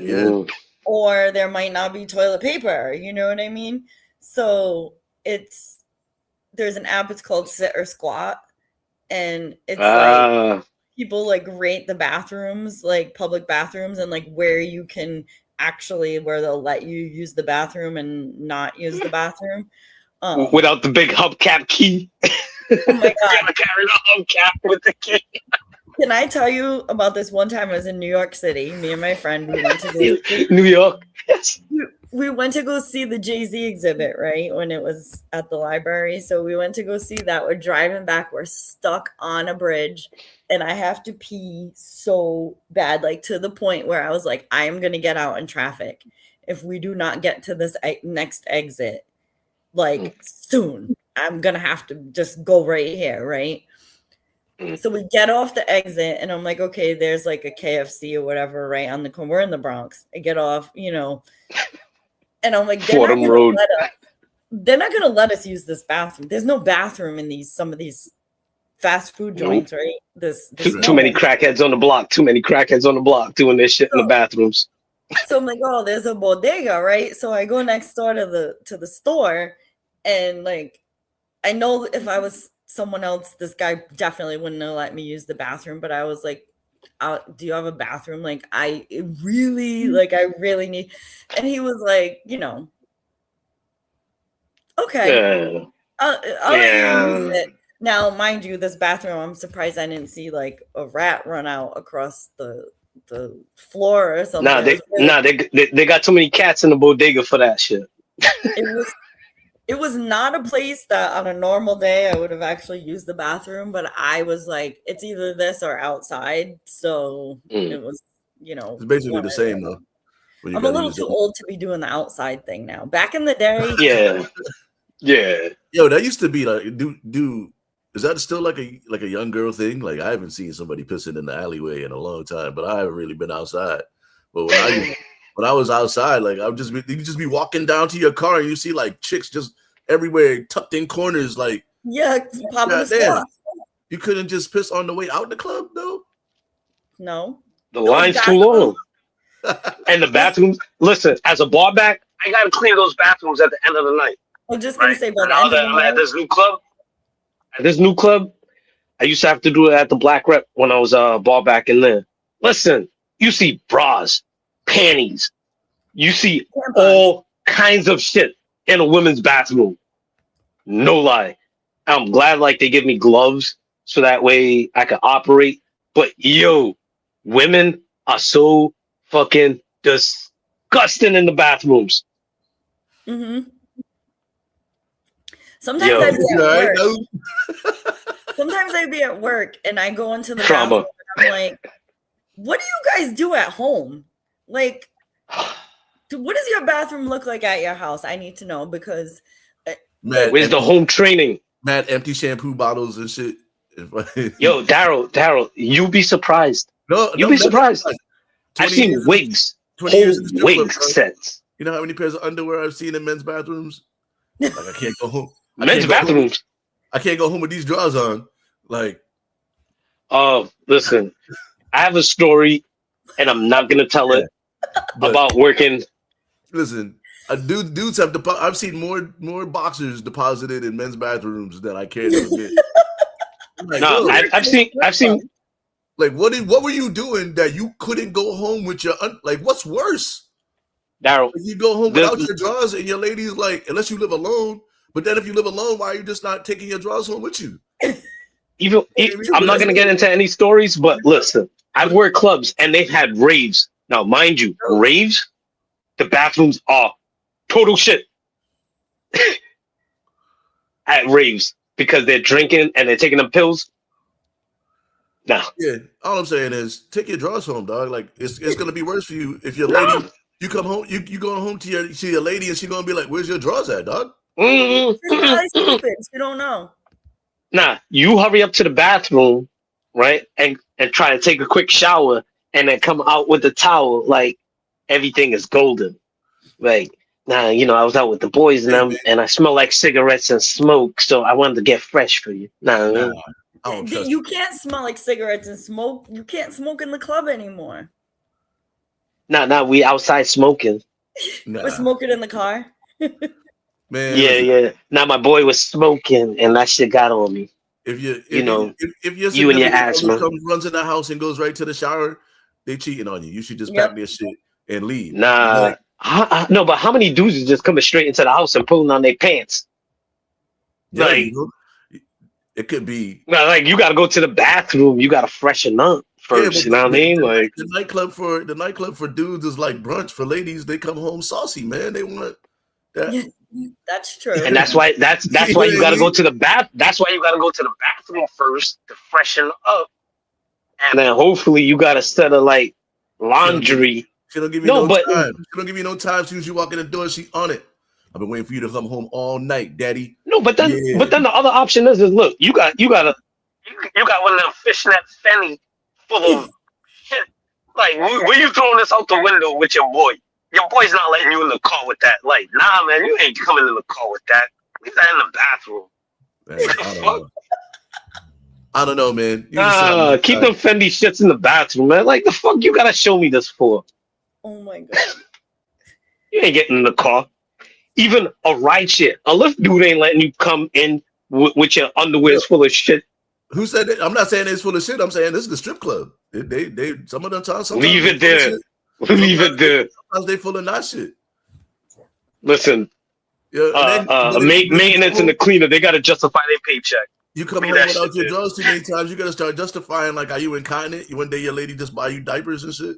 or there might not be toilet paper. You know what I mean? So there's an app. It's called Sit or Squat. And it's like people like rate the bathrooms, like public bathrooms, and like where they'll let you use the bathroom and not use the bathroom without the big hubcap key. Oh my god! Carry the hubcap with the key. Can I tell you about this one time I was in New York City? Me and my friend, we went to go New York. Yes. We went to go see the Jay-Z exhibit, right? When it was at the library. So we went to go see that. We're driving back. We're stuck on a bridge. And I have to pee so bad, like to the point where I was like, I am going to get out in traffic if we do not get to this next exit. Like soon. I'm going to have to just go right here, right? So we get off the exit and I'm like, okay, there's like a KFC or whatever, right on the corner. We're in the Bronx. I get off, you know. And I'm like, they're not gonna let us use this bathroom. There's no bathroom in some of these fast food joints, right? Too many crackheads on the block. Too many crackheads on the block doing this shit in the bathrooms. So I'm like, oh, there's a bodega, right? So I go next door to the store, and like, I know if I was someone else, this guy definitely wouldn't have let me use the bathroom. But I was like, do you have a bathroom? Like, I really need. And he was like, you know, okay, I'll use it. Now, mind you, this bathroom, I'm surprised I didn't see like a rat run out across the floor or something. They got too many cats in the bodega for that shit. It was not a place that on a normal day I would have actually used the bathroom, but I was like, it's either this or outside. So it was, it's basically the same though. I'm a little too old to be doing the outside thing now. Back in the day, yeah. Yo, that used to be like, is that still like a young girl thing? Like I haven't seen somebody pissing in the alleyway in a long time, but I haven't really been outside. But when I was outside, like you just be walking down to your car and you see like chicks just everywhere, tucked in corners, like popping the squat. You couldn't just piss on the way out the club, though. No, the line's too long, and the bathrooms. Listen, as a bar back, I gotta clean those bathrooms at the end of the night. I'm just gonna say, but I'm at this new club. At this new club, I used to have to do it at the Black Rep when I was bar back in there. Listen, you see bras, panties, you see all kinds of shit in a women's bathroom. No lie. I'm glad like they give me gloves so that way I can operate. But yo, women are so fucking disgusting in the bathrooms. Mm-hmm. Sometimes I'd be at work. Sometimes I'd be at work and I go into the bathroom and I'm like, what do you guys do at home? Like, what does your bathroom look like at your house? I need to know because Matt, where's the home training? Matt, empty shampoo bottles and shit. Yo, Daryl, you'd be surprised. You'd be surprised. I've seen wigs, whole wig sets. You know how many pairs of underwear I've seen in men's bathrooms? Like I can't go home. Men's bathrooms. I can't go home with these drawers on. Like, listen, I have a story, and I'm not gonna tell it about working. Listen, dudes have I've seen more boxers deposited in men's bathrooms than I care to admit. Like, no, I've seen. Like, what were you doing that you couldn't go home with your like? What's worse, Daryl? You go home without your drawers, and your lady's like, unless you live alone. But then if you live alone, why are you just not taking your drawers home with you? I'm not gonna get into any stories, but listen, I've worked clubs and they've had raves. Now, mind you, raves, the bathrooms are total shit at raves because they're drinking and they're taking them pills. No. Yeah, all I'm saying is take your drawers home, dog. Like it's gonna be worse for you if your lady you come home, you going home to your lady and she's gonna be like, "Where's your drawers at, dog?" You don't know. Nah, you hurry up to the bathroom, right, and try to take a quick shower, and then come out with the towel like everything is golden. Like, nah, I was out with the boys and I smell like cigarettes and smoke, so I wanted to get fresh for you. Nah. You can't smell like cigarettes and smoke. You can't smoke in the club anymore. Nah, we outside smoking. We're smoking in the car. Man, yeah. Now my boy was smoking, and that shit got on me. If you and your asthma runs in the house and goes right to the shower, they cheating on you. You should just pack their shit and leave. Nah, no, but how many dudes is just coming straight into the house and pulling on their pants? Yeah, like, it could be. Like you got to go to the bathroom. You got to freshen up first. You know what I mean? Like the nightclub for dudes is like brunch. For ladies, they come home saucy, man. They want that. Yeah, that's true. And that's why you got to go to the bath. That's why you got to go to the bathroom first to freshen up, and then hopefully you got a set of like laundry. She don't give you no time. She don't give you no time. As soon as you walk in the door, she's on it. I've been waiting for you to come home all night, Daddy. No, but then the other option is look, you got one of them fishnet fanny full of shit. Like, where you throwing this out the window with your boy? Your boy's not letting you in the car with that. Like, nah, man, you ain't coming in the car with that. Leave that in the bathroom. Man, I don't know, man. Keep them Fendi shits in the bathroom, man. Like, the fuck you gotta show me this for? Oh my god. You ain't getting in the car. Even a ride share. A Lyft dude ain't letting you come in with your underwear full of shit. Who said that? I'm not saying it's full of shit. I'm saying this is the strip club. They some of them times. Leave it there. Leave it there. Sometimes they full of that shit. Listen, maintenance and the cleaner, they got to justify their paycheck. You come home without your drawers too many times. You gotta start justifying like, are you incontinent? One day your lady just buy you diapers and shit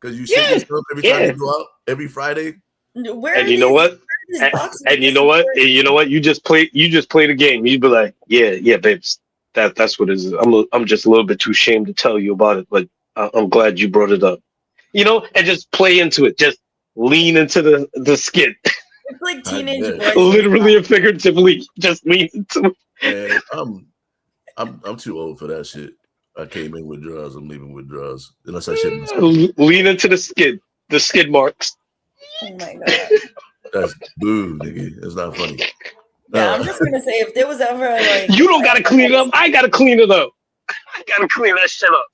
because you shit yourself every time you go out every Friday. And you know what? And you know what? And you know what? You just play the game. You'd be like, yeah, babes. That's what it is. I'm just a little bit too ashamed to tell you about it, but I'm glad you brought it up. And just play into it. Just lean into the skit. It's like teenage boys. Literally and figuratively, just lean into it. Man, I'm too old for that shit. I came in with draws. I'm leaving with draws. Unless I shit. Lean into the skid marks. Oh my god. That's boo, nigga. It's not funny. Yeah, I'm just gonna say if there was ever like you don't gotta clean it up. I gotta clean it up. I gotta clean that shit up.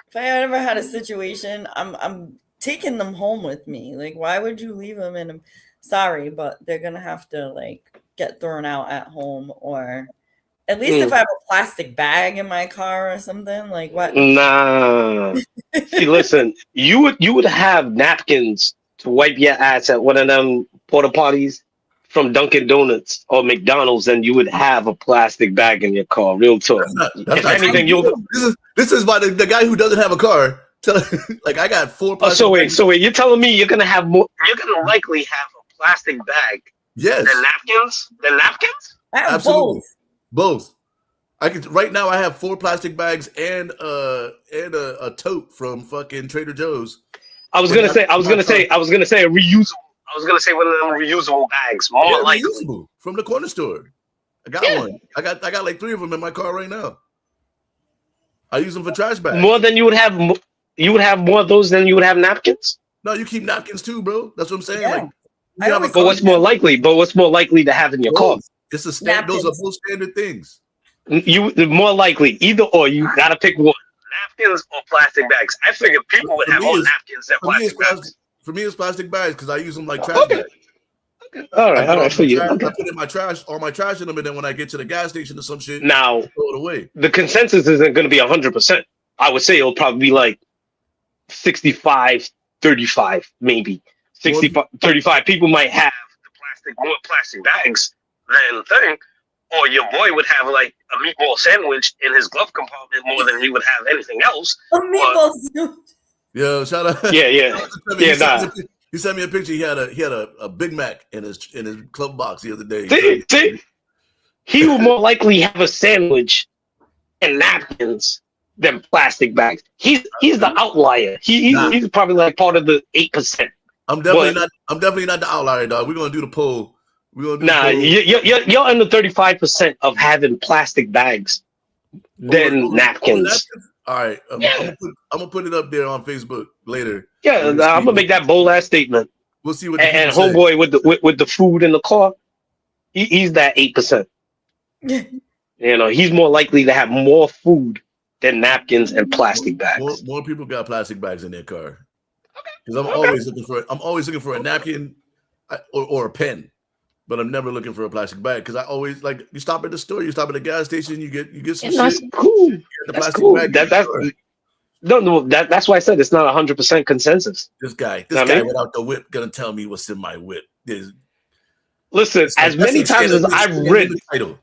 If I ever had a situation, I'm taking them home with me. Like, why would you leave them in? Sorry, but they're gonna have to like get thrown out at home, or at least if I have a plastic bag in my car or something. Like what? Nah. See, listen, you would have napkins to wipe your ass at one of them porta potties from Dunkin' Donuts or McDonald's, and you would have a plastic bag in your car. Real talk. If anything, This is by the guy who doesn't have a car. Like I got 4 plastic. So wait, you're telling me you're gonna have more? You're gonna likely have a plastic bag. Yes. Than napkins. I have absolutely both. I could right now. I have 4 plastic bags and a tote from fucking Trader Joe's. I was gonna say a reusable. I was gonna say one of them reusable bags. Reusable from the corner store. I got one. I got like 3 of them in my car right now. I use them for trash bags. More than you would have. You would have more of those than you would have napkins. No, you keep napkins too, bro. That's what I'm saying. Yeah. Like, but what's more likely? But what's more likely to have in your car? It's a standard. Those are both standard things. You more likely either or. You gotta pick one: napkins or plastic bags. I figured people would have more napkins than plastic bags. For me, it's plastic bags because I use them like trash bags. All right, for you. I put in my trash, all my trash in them, and then when I get to the gas station or some shit, now throw it away. The consensus isn't going to be 100%. I would say it'll probably be like 65, 35, maybe 65, 35. People might have more plastic bags than thing, or your boy would have like a meatball sandwich in his glove compartment more than he would have anything else. A meatball sandwich. Yo, shout out. Yeah. He sent me a picture. He had a Big Mac in his club box the other day. See? He would more likely have a sandwich and napkins than plastic bags. He's the outlier. He's probably like part of the 8%. I'm definitely not the outlier, dog. We're gonna do the poll. You're in the 35% of having plastic bags than napkins. All right, I'm gonna put it up there on Facebook later. Yeah, I'm gonna make that bold ass statement. We'll see what. And homeboy with the food in the car, he's that 8%. He's more likely to have more food than napkins and plastic bags. More people got plastic bags in their car. Because I'm always looking for a napkin or a pen, but I'm never looking for a plastic bag because I always like you stop at the store, you stop at the gas station, you get some shit. That's cool. That's cool. That's why I said it's not 100% consensus. This guy without the whip gonna tell me what's in my whip. Listen, as many times as I've ridden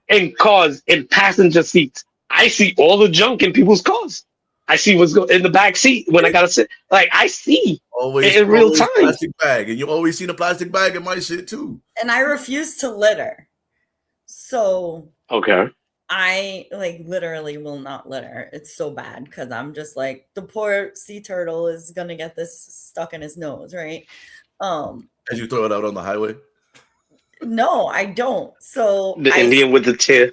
in cars in passenger seats, I see all the junk in people's cars. I see what's going in the back seat when I gotta sit. Like I see in real time. Plastic bag, and you always seen a plastic bag in my shit too. And I refuse to litter, so okay. I like literally will not litter. It's so bad because I'm just like the poor sea turtle is gonna get this stuck in his nose, right? As you throw it out on the highway. No, I don't. So the Indian with the tear.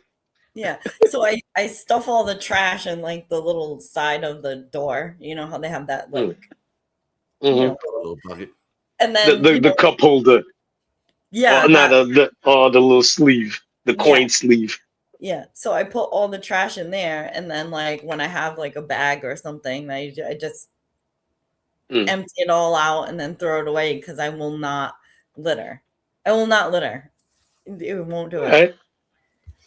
Yeah. So I stuff all the trash in like the little side of the door. You know how they have that like little pocket. And then the cup holder. Yeah. The little sleeve, the coin sleeve. Yeah. So I put all the trash in there, and then like when I have like a bag or something, I just empty it all out and then throw it away because I will not litter. I will not litter. It won't do it. Right.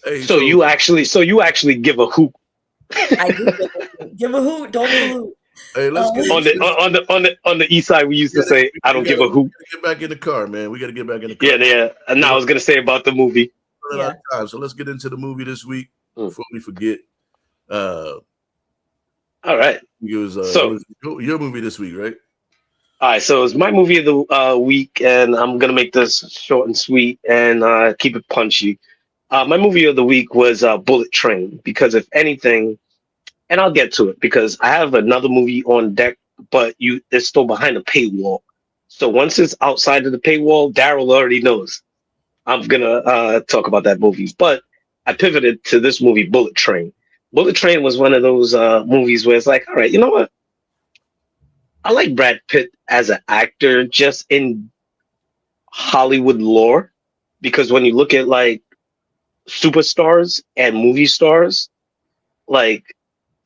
Hey, so you actually give a hoot. I do give a hoot. Don't give a hoot. Hey, let's get on the east side. We used to say, "I don't give a hoot." Get back in the car, man. We got to get back in the car. Yeah. And now I was gonna say about the movie. So let's get into the movie this week. before we forget. All right. It was your movie this week, right? All right, so it's my movie of the week, and I'm gonna make this short and sweet and keep it punchy. My movie of the week was Bullet Train because if anything, and I'll get to it because I have another movie on deck, but it's still behind a paywall. So once it's outside of the paywall, Daryl already knows I'm gonna talk about that movie. But I pivoted to this movie, Bullet Train. Bullet Train was one of those movies where it's like, all right, you know what? I like Brad Pitt as an actor just in Hollywood lore because when you look at like superstars and movie stars, like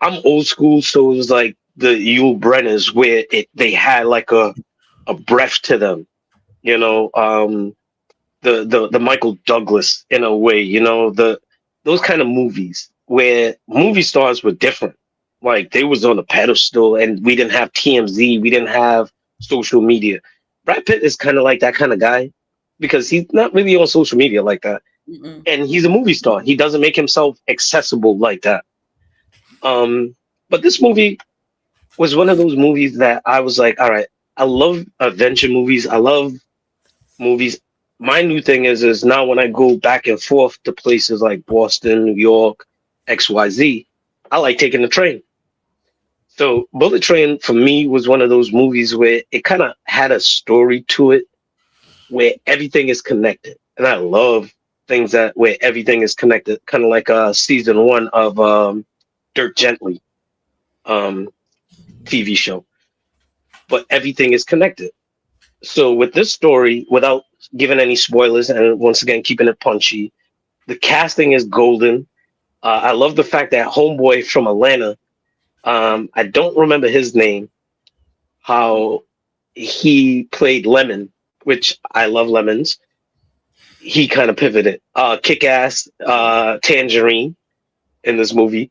I'm old school, so it was like the Yul Brenners where they had like a breath to them, you know, the Michael Douglas in a way, you know, those kind of movies where movie stars were different. Like they was on a pedestal and we didn't have TMZ, we didn't have social media. Brad Pitt is kind of like that kind of guy because he's not really on social media like that. Mm-mm. And he's a movie star. He doesn't make himself accessible like that. But this movie was one of those movies that I was like, all right, I love adventure movies. I love movies. My new thing is now when I go back and forth to places like Boston, New York, XYZ, I like taking the train. So Bullet Train for me was one of those movies where it kind of had a story to it where everything is connected. And I love things that where everything is connected, kind of like season 1 of Dirk Gently TV show. But everything is connected. So with this story, without giving any spoilers, and once again keeping it punchy, the casting is golden. I love the fact that homeboy from Atlanta, I don't remember his name, how he played Lemon, which I love lemons. He kind of pivoted. Kick-Ass, Tangerine in this movie.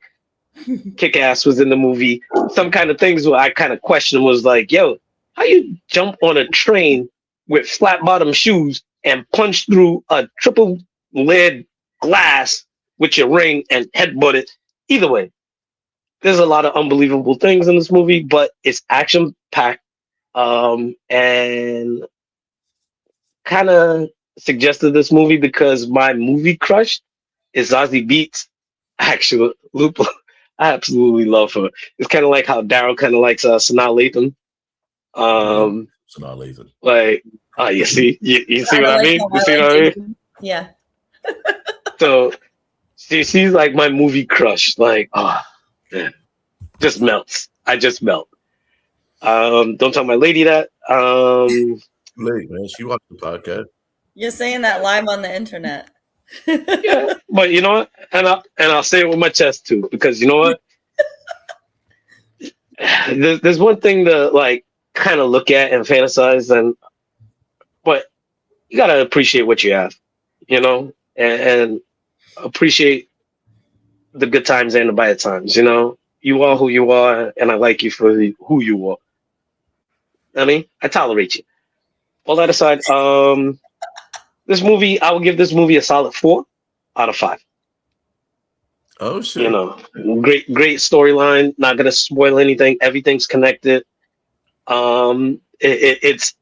Kick-Ass was in the movie. Some kind of things where I kind of question was like, yo, how you jump on a train with flat bottom shoes and punch through a triple lead glass with your ring and headbutt it? Either way, there's a lot of unbelievable things in this movie, but it's action packed and kind of suggested this movie because my movie crush is Zazie Beetz. Actually, Lupa, I absolutely love her. It's kind of like how Daryl kind of likes Sanaa Lathan. Sanaa Lathan. Like, you see what I mean? You see what I mean? Yeah. So she's like my movie crush. Like, man, just melts. I just melt. Don't tell my lady that. Late, man. She watched the podcast. You're saying that live on the internet. Yeah, but you know what? And I'll say it with my chest too, because you know what? There's one thing to like kind of look at and fantasize, but you gotta appreciate what you have, you know, and appreciate the good times and the bad times. You know, you are who you are, and I like you for who you are. I mean, I tolerate you. All that aside, this movie, I would give this movie a solid 4 out of 5. Oh shit! You know, great storyline. Not gonna spoil anything. Everything's connected. It's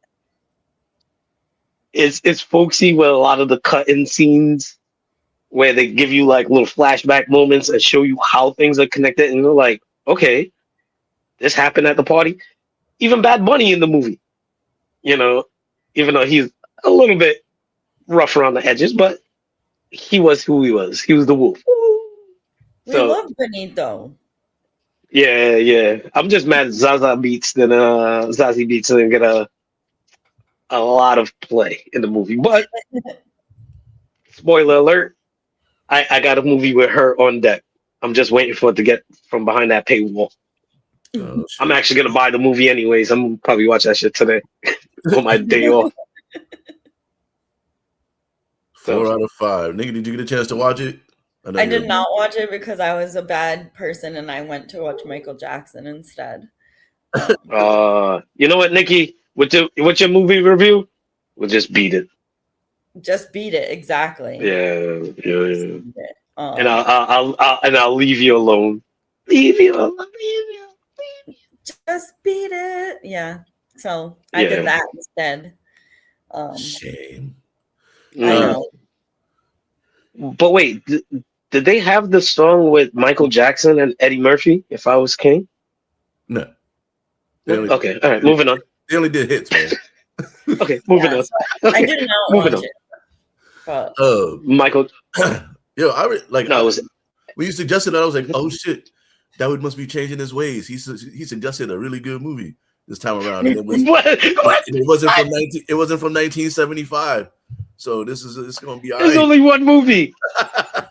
folksy with a lot of the cut-in scenes where they give you like little flashback moments and show you how things are connected, and you're like, okay, this happened at the party. Even Bad Bunny in the movie, you know, even though he's a little bit rough around the edges, but he was who he was. He was the wolf. We love Benito. Yeah. I'm just mad Zazie Beetz didn't get a lot of play in the movie. But spoiler alert, I got a movie with her on deck. I'm just waiting for it to get from behind that paywall. Oh, I'm actually gonna buy the movie anyways. I'm gonna probably watch that shit today on my day off. 4 out of 5. Nikki, did you get a chance to watch it? I did not watch it because I was a bad person and I went to watch Michael Jackson instead. You know what, Nikki? What's your movie review? We'll just beat it. Just beat it, exactly. Yeah. And I'll leave you alone. Leave you alone. Just beat it. Yeah. So I did that instead. Shame. I know. But wait, did they have the song with Michael Jackson and Eddie Murphy? If I Was King? No. Okay. All right. Moving on. They only did hits, man. Okay. Moving on. So I did not watch it. But Michael. Yo, No, it was. when you suggested that, I was like, oh shit, Dawood must be changing his ways. He suggested a really good movie this time around, and it was What? it wasn't from 1975. So this is going to be. There's only one movie.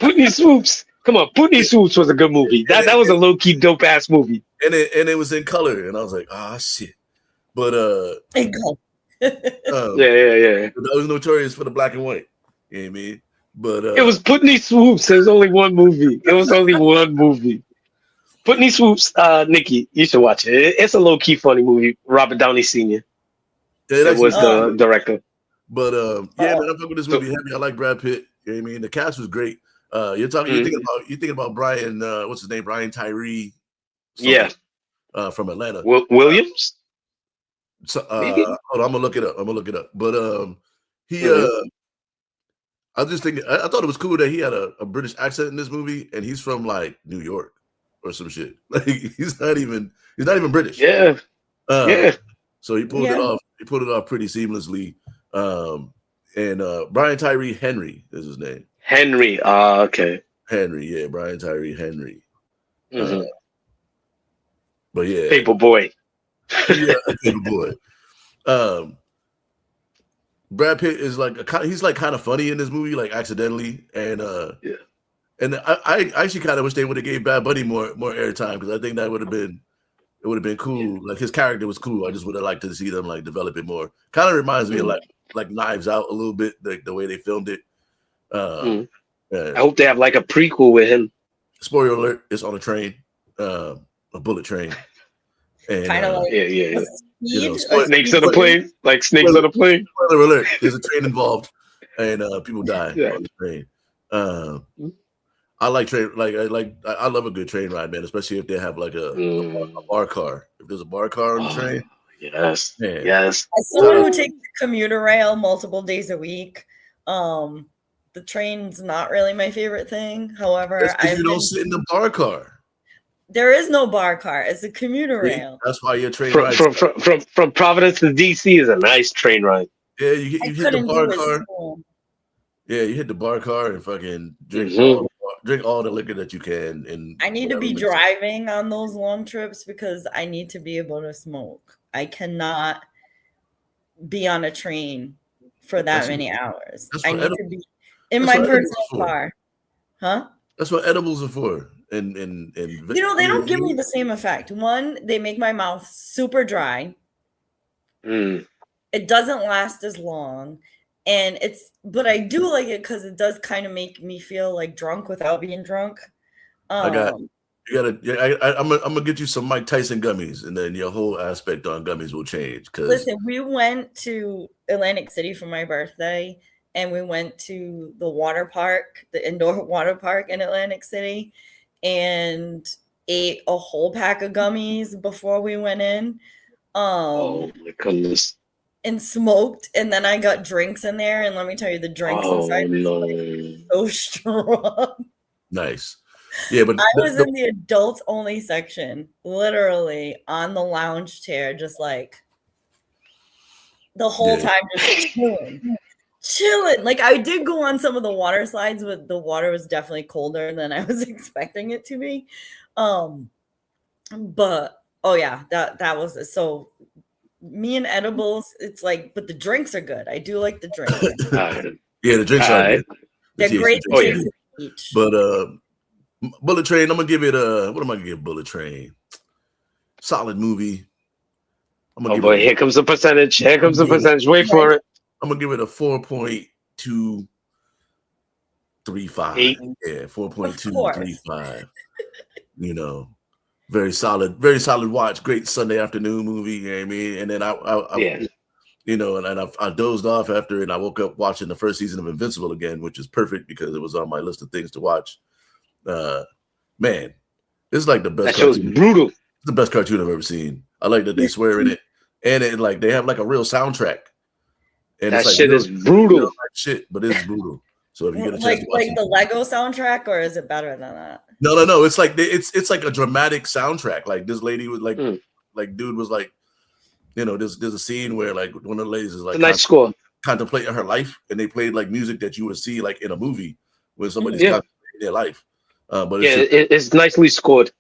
Putney Swoops. Come on, Putney Swoops was a good movie. That was a low key dope ass movie. And it was in color, and I was like, ah shit. But yeah. That was notorious for the black and white. You know what I mean? But it was Putney Swoops. There's only one movie. It was only one movie. Putney Swoops, Nikki, you should watch it. It's a low key funny movie. Robert Downey Sr. That was the director. But man, I'm talking this movie heavy. I like Brad Pitt. You know what I mean? The cast was great. You're thinking about Brian. What's his name? Brian Tyree. Yeah. From Atlanta. Williams. So, hold on, I'm gonna look it up. But I just think I thought it was cool that he had a British accent in this movie, and he's from like New York or some shit. Like he's not even British. Yeah. So he pulled it off. He pulled it off pretty seamlessly. And Brian Tyree Henry is his name. Henry. Okay. Henry, yeah, Brian Tyree Henry. But yeah, Paper Boy. Yeah, Paper Boy. Brad Pitt is he's like kind of funny in this movie, like accidentally, and and I actually kind of wish they would have gave Bad Bunny more airtime, because I think that would have been cool. Like his character was cool. I just would have liked to see them like develop it more. Kind of reminds me of like Knives Out a little bit, the way they filmed it. I hope they have like a prequel with him. Spoiler alert: it's on a train, a bullet train. And, kind of like snakes on the plane, like snakes on the plane. Spoiler alert: there's a train involved, and people die on the train. I like train, I love a good train ride, man. Especially if they have like a bar car. If there's a bar car on the train, yes, man. yes. As someone who takes the commuter rail multiple days a week, the train's not really my favorite thing. However, you don't sit in the bar car. There is no bar car. It's a commuter rail. That's why your train ride from Providence to DC is a nice train ride. Yeah, you hit the bar car. Yeah, you hit the bar car and fucking drink all the liquor that you can. And I need to be driving on those long trips because I need to be able to smoke. I cannot be on a train for that many hours. I need to be in my personal car. Huh? That's what edibles are for. And they don't give me the same effect. One, they make my mouth super dry. It doesn't last as long. And but I do like it because it does kind of make me feel like drunk without being drunk. I'm gonna get you some Mike Tyson gummies, and then your whole aspect on gummies will change. Listen, we went to Atlantic City for my birthday, and we went to the water park, the indoor water park in Atlantic City, and ate a whole pack of gummies before we went in. Oh my goodness. And smoked, and then I got drinks in there, and let me tell you, the drinks inside was so strong. Nice. Yeah, but I was in the adults only section, literally on the lounge chair, just like the whole time, just chilling. Like I did go on some of the water slides, but the water was definitely colder than I was expecting it to be. But oh yeah, that was so. Me and edibles, it's like, but the drinks are good. I do like the drinks. Yeah, the drinks are good. They're great. But Bullet Train, I'm gonna give it what am I gonna give Bullet Train? Solid movie. Here comes the percentage. Here comes the percentage. Wait for it. I'm gonna give it a 4.235. Yeah, 4.235. You know. Very solid watch. Great Sunday afternoon movie. You know what I mean? And then I I dozed off after, and I woke up watching the first season of Invincible again, which is perfect because it was on my list of things to watch Man, it's like the best. That show's cartoon. brutal. It's the best cartoon I've ever seen. I like that they swear in it, and it like they have like a real soundtrack. And That it's like shit is brutal. Shit, but it's brutal. So if you get a chance like to watch the Lego soundtrack, or is it better than that? No. It's like it's like a dramatic soundtrack. Like this lady was like dude was like, you know, there's a scene where like one of the ladies is like a nice score. Contemplating her life, and they played like music that you would see like in a movie when somebody's Yeah. contemplating their life. But Yeah, it's nicely scored.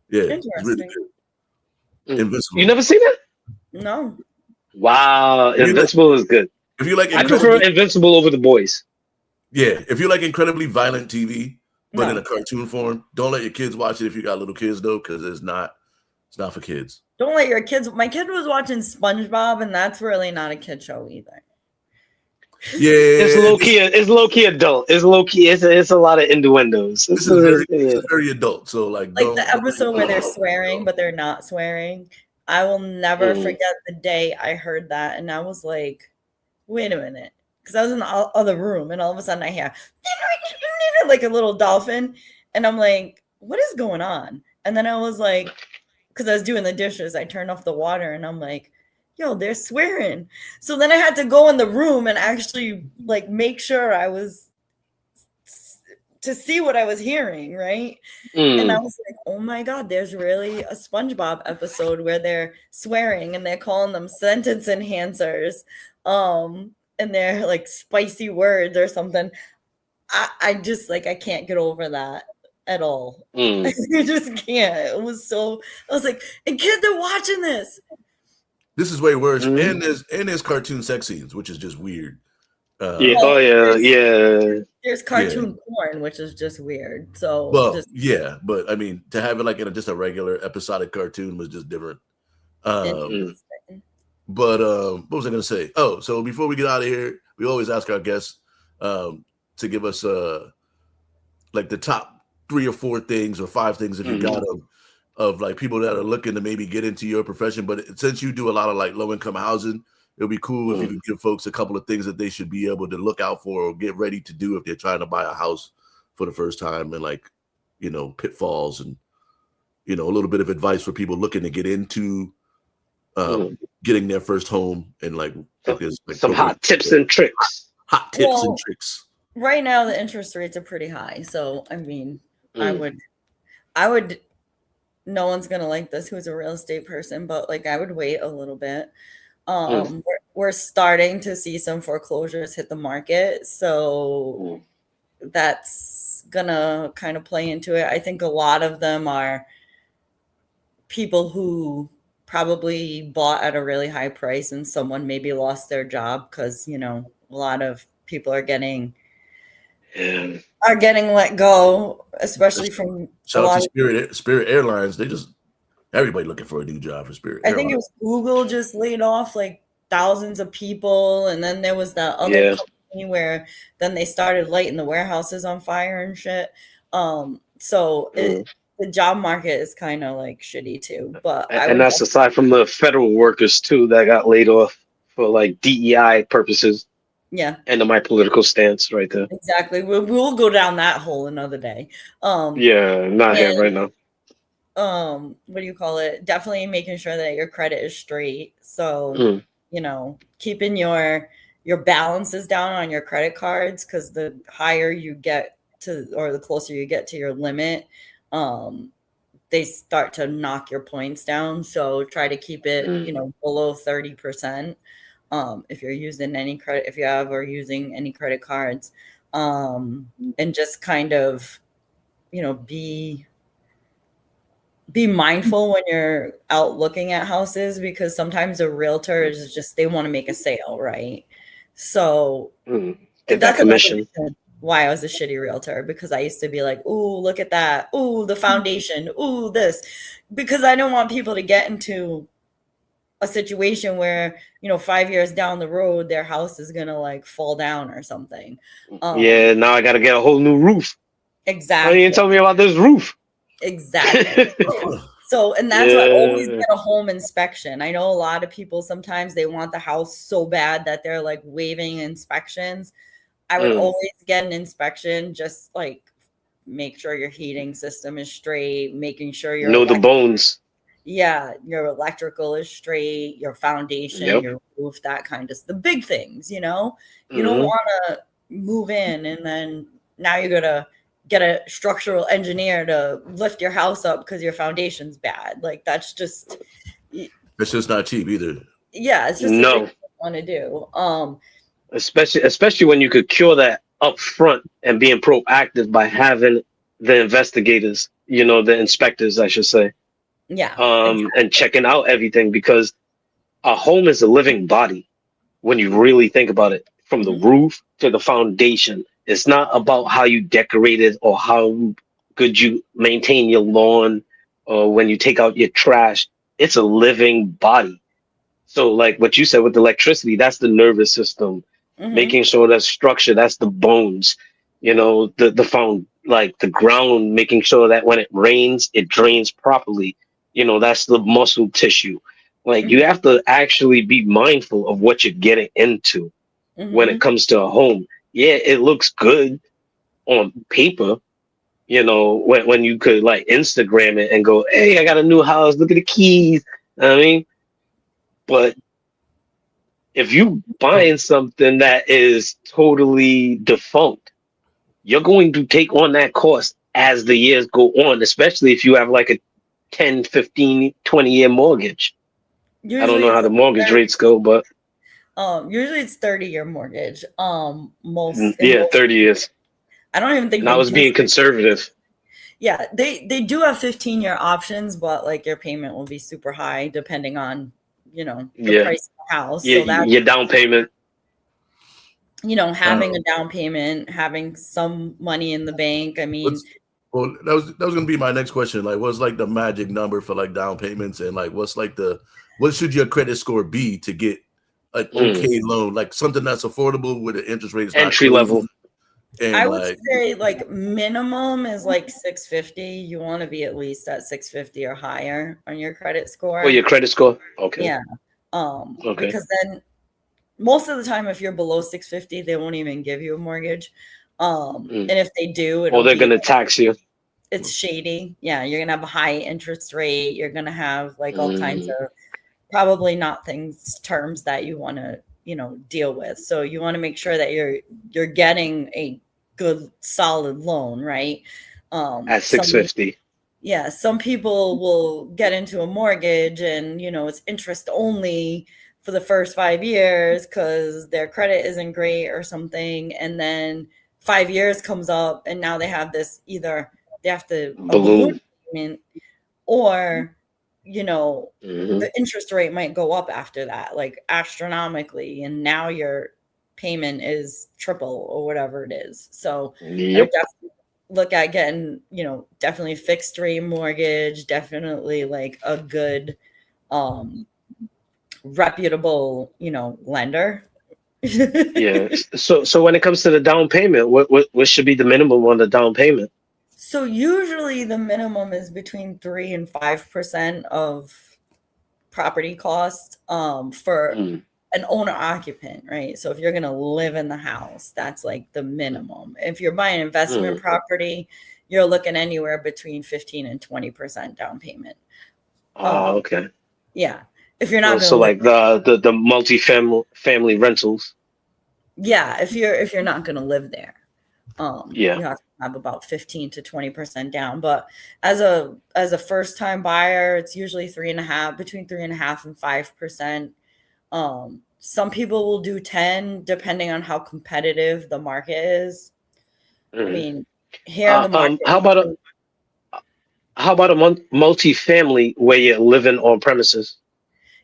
Yeah, it's really good. Invincible. You never seen it? No. Wow, Invincible is good. If you like, I prefer Invincible over The Boys. Yeah, if you like incredibly violent TV, but in No. a cartoon form, don't let your kids watch it if you got little kids though, because it's not for kids. Don't let your kids. My kid was watching SpongeBob, and that's really not a kid show either. Yeah, it's low key adult. It's low key. It's a lot of innuendos. This is very adult. So like the episode where they're swearing, but they're not swearing. I will never forget the day I heard that, and I was like, "Wait a minute," because I was in the other room, and all of a sudden I hear like a little dolphin, and I'm like, "What is going on?" And then I was like, because I was doing the dishes, I turned off the water, and I'm like, yo, they're swearing. So then I had to go in the room and actually like make sure I was to see what I was hearing, right? And I was like, oh my God, there's really a SpongeBob episode where they're swearing and they're calling them sentence enhancers. And they're like spicy words or something. I just like I can't get over that at all. I just can't. It was so I was like, and kids are watching this. This is way worse, and there's cartoon sex scenes, which is just weird. There's cartoon porn, which is just weird. So, but I mean, to have it like in just a regular episodic cartoon was just different. But what was I going to say? Oh, so before we get out of here, we always ask our guests to give us like the top 3 or 4 things or 5 things if you got them. Of like people that are looking to maybe get into your profession, but since you do a lot of like low income housing, it'll be cool if you could give folks a couple of things that they should be able to look out for or get ready to do if they're trying to buy a house for the first time, and like, you know, pitfalls and, you know, a little bit of advice for people looking to get into getting their first home, and like some hot tips and tricks. Hot tips and tricks. Right now the interest rates are pretty high, so I mean, I would. No one's gonna like this who's a real estate person, but like I would wait a little bit. We're starting to see some foreclosures hit the market, so that's gonna kind of play into it. I think a lot of them are people who probably bought at a really high price and someone maybe lost their job because, you know, a lot of people are getting let go, especially from shout out to Spirit Airlines. Everybody looking for a new job for Spirit Airlines. I think it was Google just laid off like thousands of people, and then there was that other company where then they started lighting the warehouses on fire and shit. So the job market is kind of like shitty too. But that's aside from the federal workers too that got laid off for like DEI purposes. Yeah. And my political stance right there. Exactly. We'll go down that hole another day. Not here right now. What do you call it? Definitely making sure that your credit is straight. So, you know, keeping your balances down on your credit cards, because the higher you get to, or the closer you get to your limit, they start to knock your points down. So try to keep it, you know, below 30%. If you're using any credit, if you have or using any credit cards, and just kind of, you know, be mindful when you're out looking at houses, because sometimes a realtor is just, they want to make a sale, right? So get that commission. Why I was a shitty realtor, because I used to be like, ooh, look at that. Ooh, the foundation. Ooh, this, because I don't want people to get into a situation where, you know, 5 years down the road, their house is gonna like fall down or something. Now I gotta get a whole new roof. Exactly. Why you didn't tell me about this roof? Exactly. So, and that's why I always get a home inspection. I know a lot of people, sometimes they want the house so bad that they're like waiving inspections. I would always get an inspection, just like make sure your heating system is straight, making sure your Know the bones. Yeah, your electrical is straight, your foundation, your roof, that kind of the big things, you know. You don't want to move in and then now you're gonna get a structural engineer to lift your house up because your foundation's bad. Like that's just not cheap either. Yeah, it's just a thing you want to do. Especially when you could cure that up front and being proactive by having the investigators, you know, the inspectors, I should say. Yeah. And checking out everything, because a home is a living body when you really think about it, from the roof to the foundation. It's not about how you decorate it or how good you maintain your lawn or when you take out your trash. It's a living body. So like what you said with electricity, that's the nervous system, making sure that's structure, that's the bones, you know, the ground, making sure that when it rains, it drains properly. You know, that's the muscle tissue. Like you have to actually be mindful of what you're getting into when it comes to a home. Yeah, it looks good on paper, you know, when you could like Instagram it and go, hey, I got a new house, look at the keys. I mean, but if you buying something that is totally defunct, you're going to take on that cost as the years go on, especially if you have like a 10, 15, 20-year mortgage. Usually I don't know how the mortgage rates go, but usually it's 30-year mortgage. 30 years. I don't even think I was being conservative. Yeah, they do have 15-year options, but like your payment will be super high depending on, you know, the price of the house. Yeah, so that's your down payment. You know, having a down payment, having some money in the bank. I mean, well, that was gonna be my next question. Like, what's like the magic number for like down payments, and like what should your credit score be to get an okay loan, like something that's affordable with an interest rate entry level? And I would say like minimum is like 650. You want to be at least at 650 or higher on your credit score. Oh, your credit score? Okay. Yeah. Because then most of the time, if you're below 650, they won't even give you a mortgage. And if they do, they're going to tax you. It's shady. Yeah, you're going to have a high interest rate. You're going to have like all kinds of probably not terms that you want to, you know, deal with. So you want to make sure that you're getting a good solid loan, right? At 650. Some people will get into a mortgage and, you know, it's interest only for the first 5 years because their credit isn't great or something. And then 5 years comes up and now they have this, either they have to balloon payment or, you know, the interest rate might go up after that, like astronomically. And now your payment is triple or whatever it is. So I definitely look at getting, you know, definitely fixed rate mortgage, definitely like a good, reputable, you know, lender. Yeah. So when it comes to the down payment, what should be the minimum on the down payment? So usually the minimum is between 3 and 5% of property cost for an owner occupant, right? So if you're going to live in the house, that's like the minimum. If you're buying investment property, you're looking anywhere between 15 and 20% down payment. Okay. Yeah. If you're not so like the multi-family rentals. Yeah, if you're not going to live there. You have to have about 15 to 20% down. But as a first time buyer, it's usually between 3.5% and 5%. Some people will do 10 depending on how competitive the market is. I mean, here in the market. How about a multi-family where you're living on premises?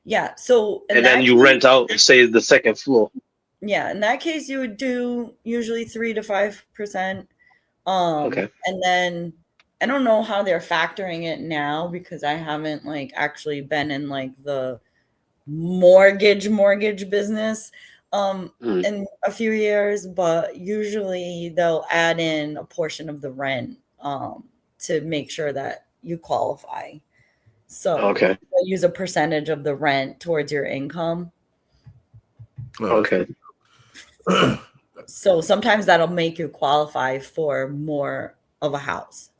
Yeah. So and then you rent out, say, the second floor. Yeah, in that case, you would do usually 3 to 5%. Okay. And then I don't know how they're factoring it now because I haven't like actually been in like the mortgage business in a few years, but usually they'll add in a portion of the rent to make sure that you qualify. So they'll use a percentage of the rent towards your income. Okay. So sometimes that'll make you qualify for more of a house.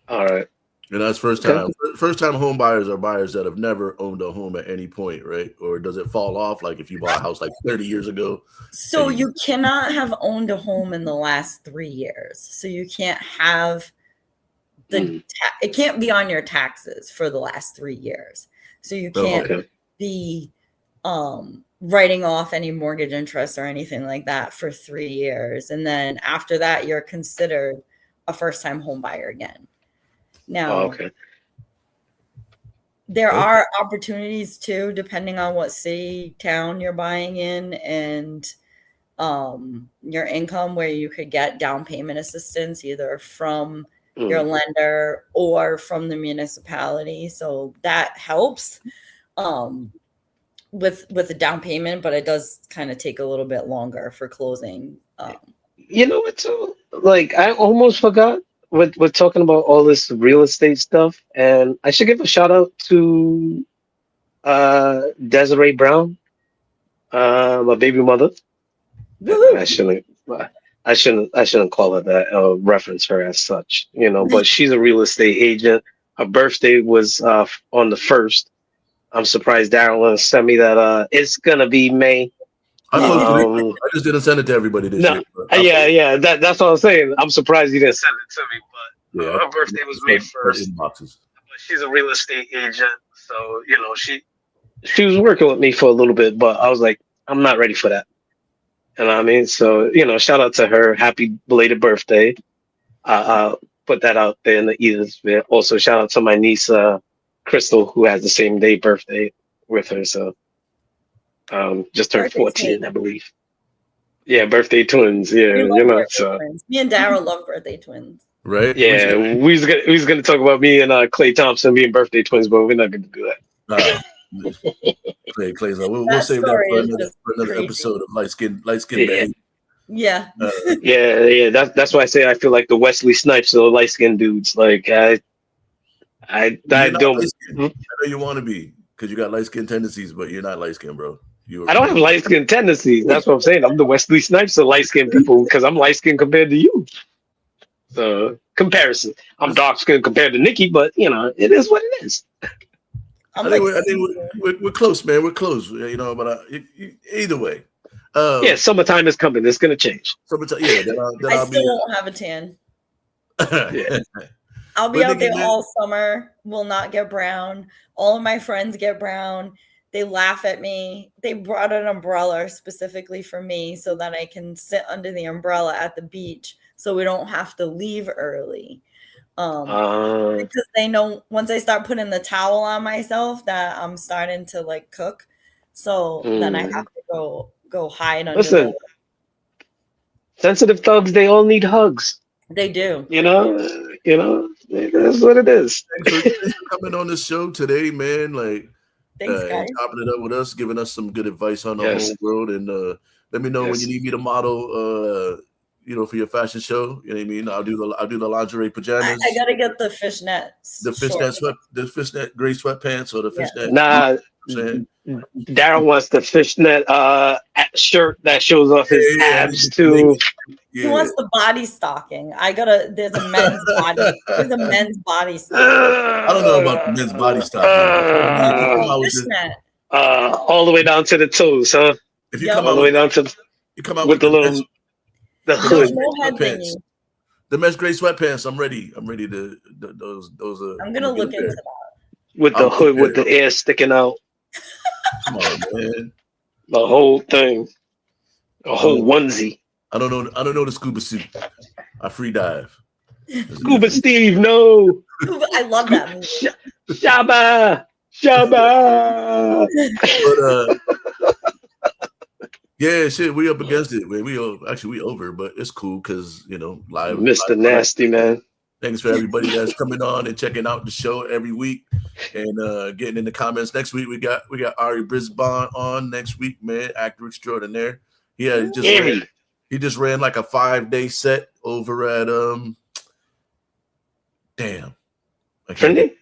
All right. And that's first time. First time home buyers are buyers that have never owned a home at any point, right? Or does it fall off like if you bought a house like 30 years ago? So you cannot have owned a home in the last 3 years. So you can't have it can't be on your taxes for the last 3 years. So you can't be writing off any mortgage interest or anything like that for 3 years. And then after that, you're considered a first-time home buyer again. Now, there are opportunities too, depending on what city, town you're buying in, and your income, where you could get down payment assistance either from your lender or from the municipality. So that helps with the down payment, but it does kind of take a little bit longer for closing. You know what, too? Like, I almost forgot. We're talking about all this real estate stuff, and I should give a shout out to Desiree Brown, my baby mother. I shouldn't call her that, reference her as such, but she's a real estate agent. Her birthday was on the 1st. I'm surprised Darren sent me that it's gonna be May. I just didn't send it to everybody this year. Yeah. That's what I'm saying. I'm surprised you didn't send it to me, but her birthday was May 1st. But she's a real estate agent, so she was working with me for a little bit, but I was like, I'm not ready for that. You know what I mean? So shout out to her. Happy belated birthday. I'll put that out there in the ether. Also, shout out to my niece Crystal, who has the same day birthday with her. So. Just turned 14, I believe. Yeah, birthday twins. Yeah, so twins. Me and Daryl love birthday twins. Right? Yeah, we was gonna talk about me and Clay Thompson being birthday twins, but we're not gonna do that. Clay's like, we'll save that for another episode of light skin behavior. Yeah. Yeah. That's why I say I feel like the Wesley Snipes of light skinned dudes. Like I don't. I know you want to be because you got light skin tendencies, but you're not light skin, bro. I don't have light skin tendencies. That's what I'm saying. I'm the Wesley Snipes of light skinned people because I'm light skinned compared to you. So comparison. I'm dark skinned compared to Nikki, but it is what it is. I think we're close, man. We're close, but either way. Summertime is coming. It's gonna change. Summertime, yeah. I still won't have a tan. I'll be out there all summer. Will not get brown. All of my friends get brown. They laugh at me. They brought an umbrella specifically for me so that I can sit under the umbrella at the beach so we don't have to leave early. Because they know once I start putting the towel on myself that I'm starting to like cook. So then I have to go hide under. Listen, sensitive thugs, they all need hugs. They do. That's what it is. Thanks for coming on the show today, man. Like, thanks, guys. Topping it up with us, giving us some good advice on the whole world, and let me know when you need me to model. For your fashion show. You know what I mean? I'll do the lingerie pajamas. I gotta get the fishnet. The fishnet gray sweatpants or the fishnet. Nah. Darren wants the fishnet shirt that shows off his abs too. He wants the body stocking. There's a men's body. There's a men's body stocking. I don't know about the men's body stocking. Fishnet. All the way down to the toes, huh? If you come all the way down to with the little the hood. The mesh gray sweatpants. I'm ready. To those. I'm gonna look into that. With the hood, with the air sticking out. Come on, man. The whole thing. A whole onesie. I don't know the scuba suit. I free dive. Scuba Steve, no. I love that movie. Shabba. But yeah, shit, we up against it. We over, but it's cool because live. Mr. Nasty, man. Thanks for everybody that's coming on and checking out the show every week and getting in the comments. Next week we got Ari Brisbane on next week, man, actor extraordinaire. He just ran like a 5-day set over at I can't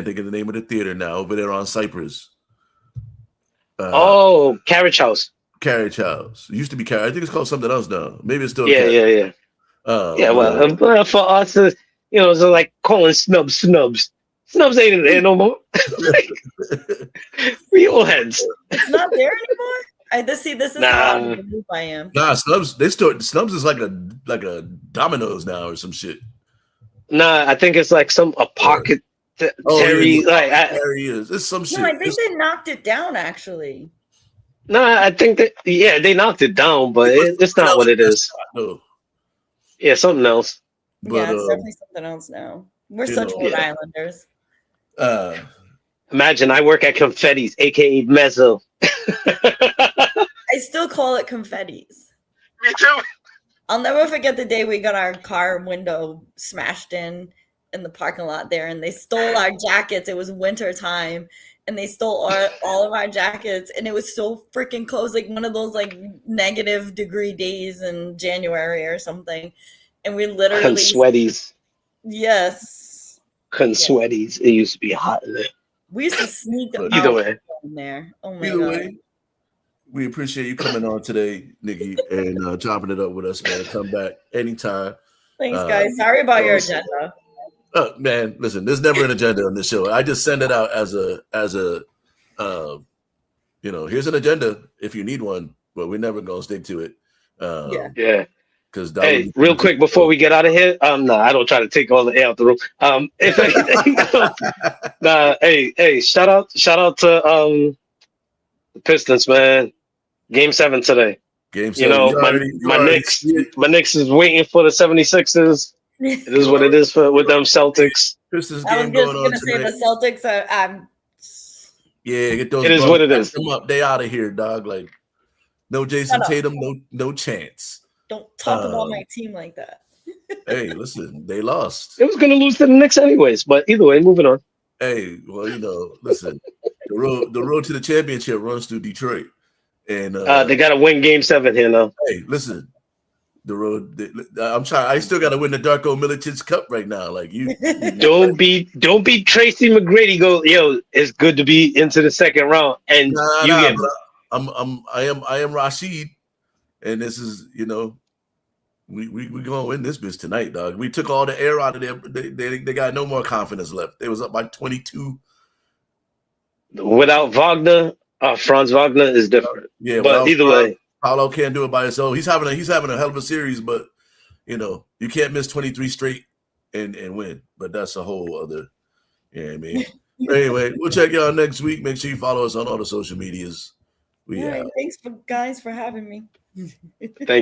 think of the name of the theater now, over there on Cypress. Carriage House. Carriage House. It used to be Carriage. I think it's called something else now. Maybe it's still yeah. Yeah, well, for us, it's like calling snubs. Snubs ain't there no more. We all heads. It's not there anymore. This is how out of the loop I am. Nah, Snubs. Snubs is like a Domino's now or some shit. Nah, I think it's like a pocket. Terry, it's some shit. No, I think they knocked it down actually. No, I think that they knocked it down, but it's not what it is. No. Yeah, something else. But, it's definitely something else now. We're such Rhode Islanders. Imagine I work at Confetti's, aka Mezzo. I still call it Confetti's. Me too. I'll never forget the day we got our car window smashed in the parking lot there, and they stole our jackets. It was winter time, and they stole all of our jackets, and it was so freaking close, like one of those like negative degree days in January or something. And we literally Sweaties. Yes. Sweaties. It used to be hot in there. We used to sneak them Either way. in there. Oh my God. Way, we appreciate you coming on today, Nikki, and chopping it up with us, man. Come back anytime. Thanks, guys. Sorry about your agenda. Man, listen, there's never an agenda on this show. I just send it out as a here's an agenda if you need one, but we're never gonna stick to it. Yeah. Because real quick before we get out of here, I don't try to take all the air out the room. If anything, shout out to the Pistons, man. Game 7 today. Game 7. My Knicks is waiting for the 76ers. It is what it is with them Celtics. Pistons game going on today. The Celtics are. Get those. It is what it is. Them up. They out of here, dog. Like no Jason Tatum, no chance. Don't talk about my team like that. Hey, listen, they lost. It was going to lose to the Knicks anyways, but either way, moving on. Hey, well, listen, the road to the championship runs through Detroit, and they got to win Game 7 here now. Hey, listen, the road. I'm trying. I still got to win the Darko Milicic Cup right now. Like you, don't be Tracy McGrady. It's good to be into the second round, and I am Rashid, and this is we gonna win this bitch tonight, dog. We took all the air out of them. They got no more confidence left. They was up by 22. Without Wagner, Franz Wagner is different. But either way, Paolo can't do it by himself. He's having a hell of a series, but you can't miss 23 straight and win. But that's a whole other. You know what I mean? Anyway, we'll check y'all next week. Make sure you follow us on all the social medias. All right, thanks guys for having me. Thank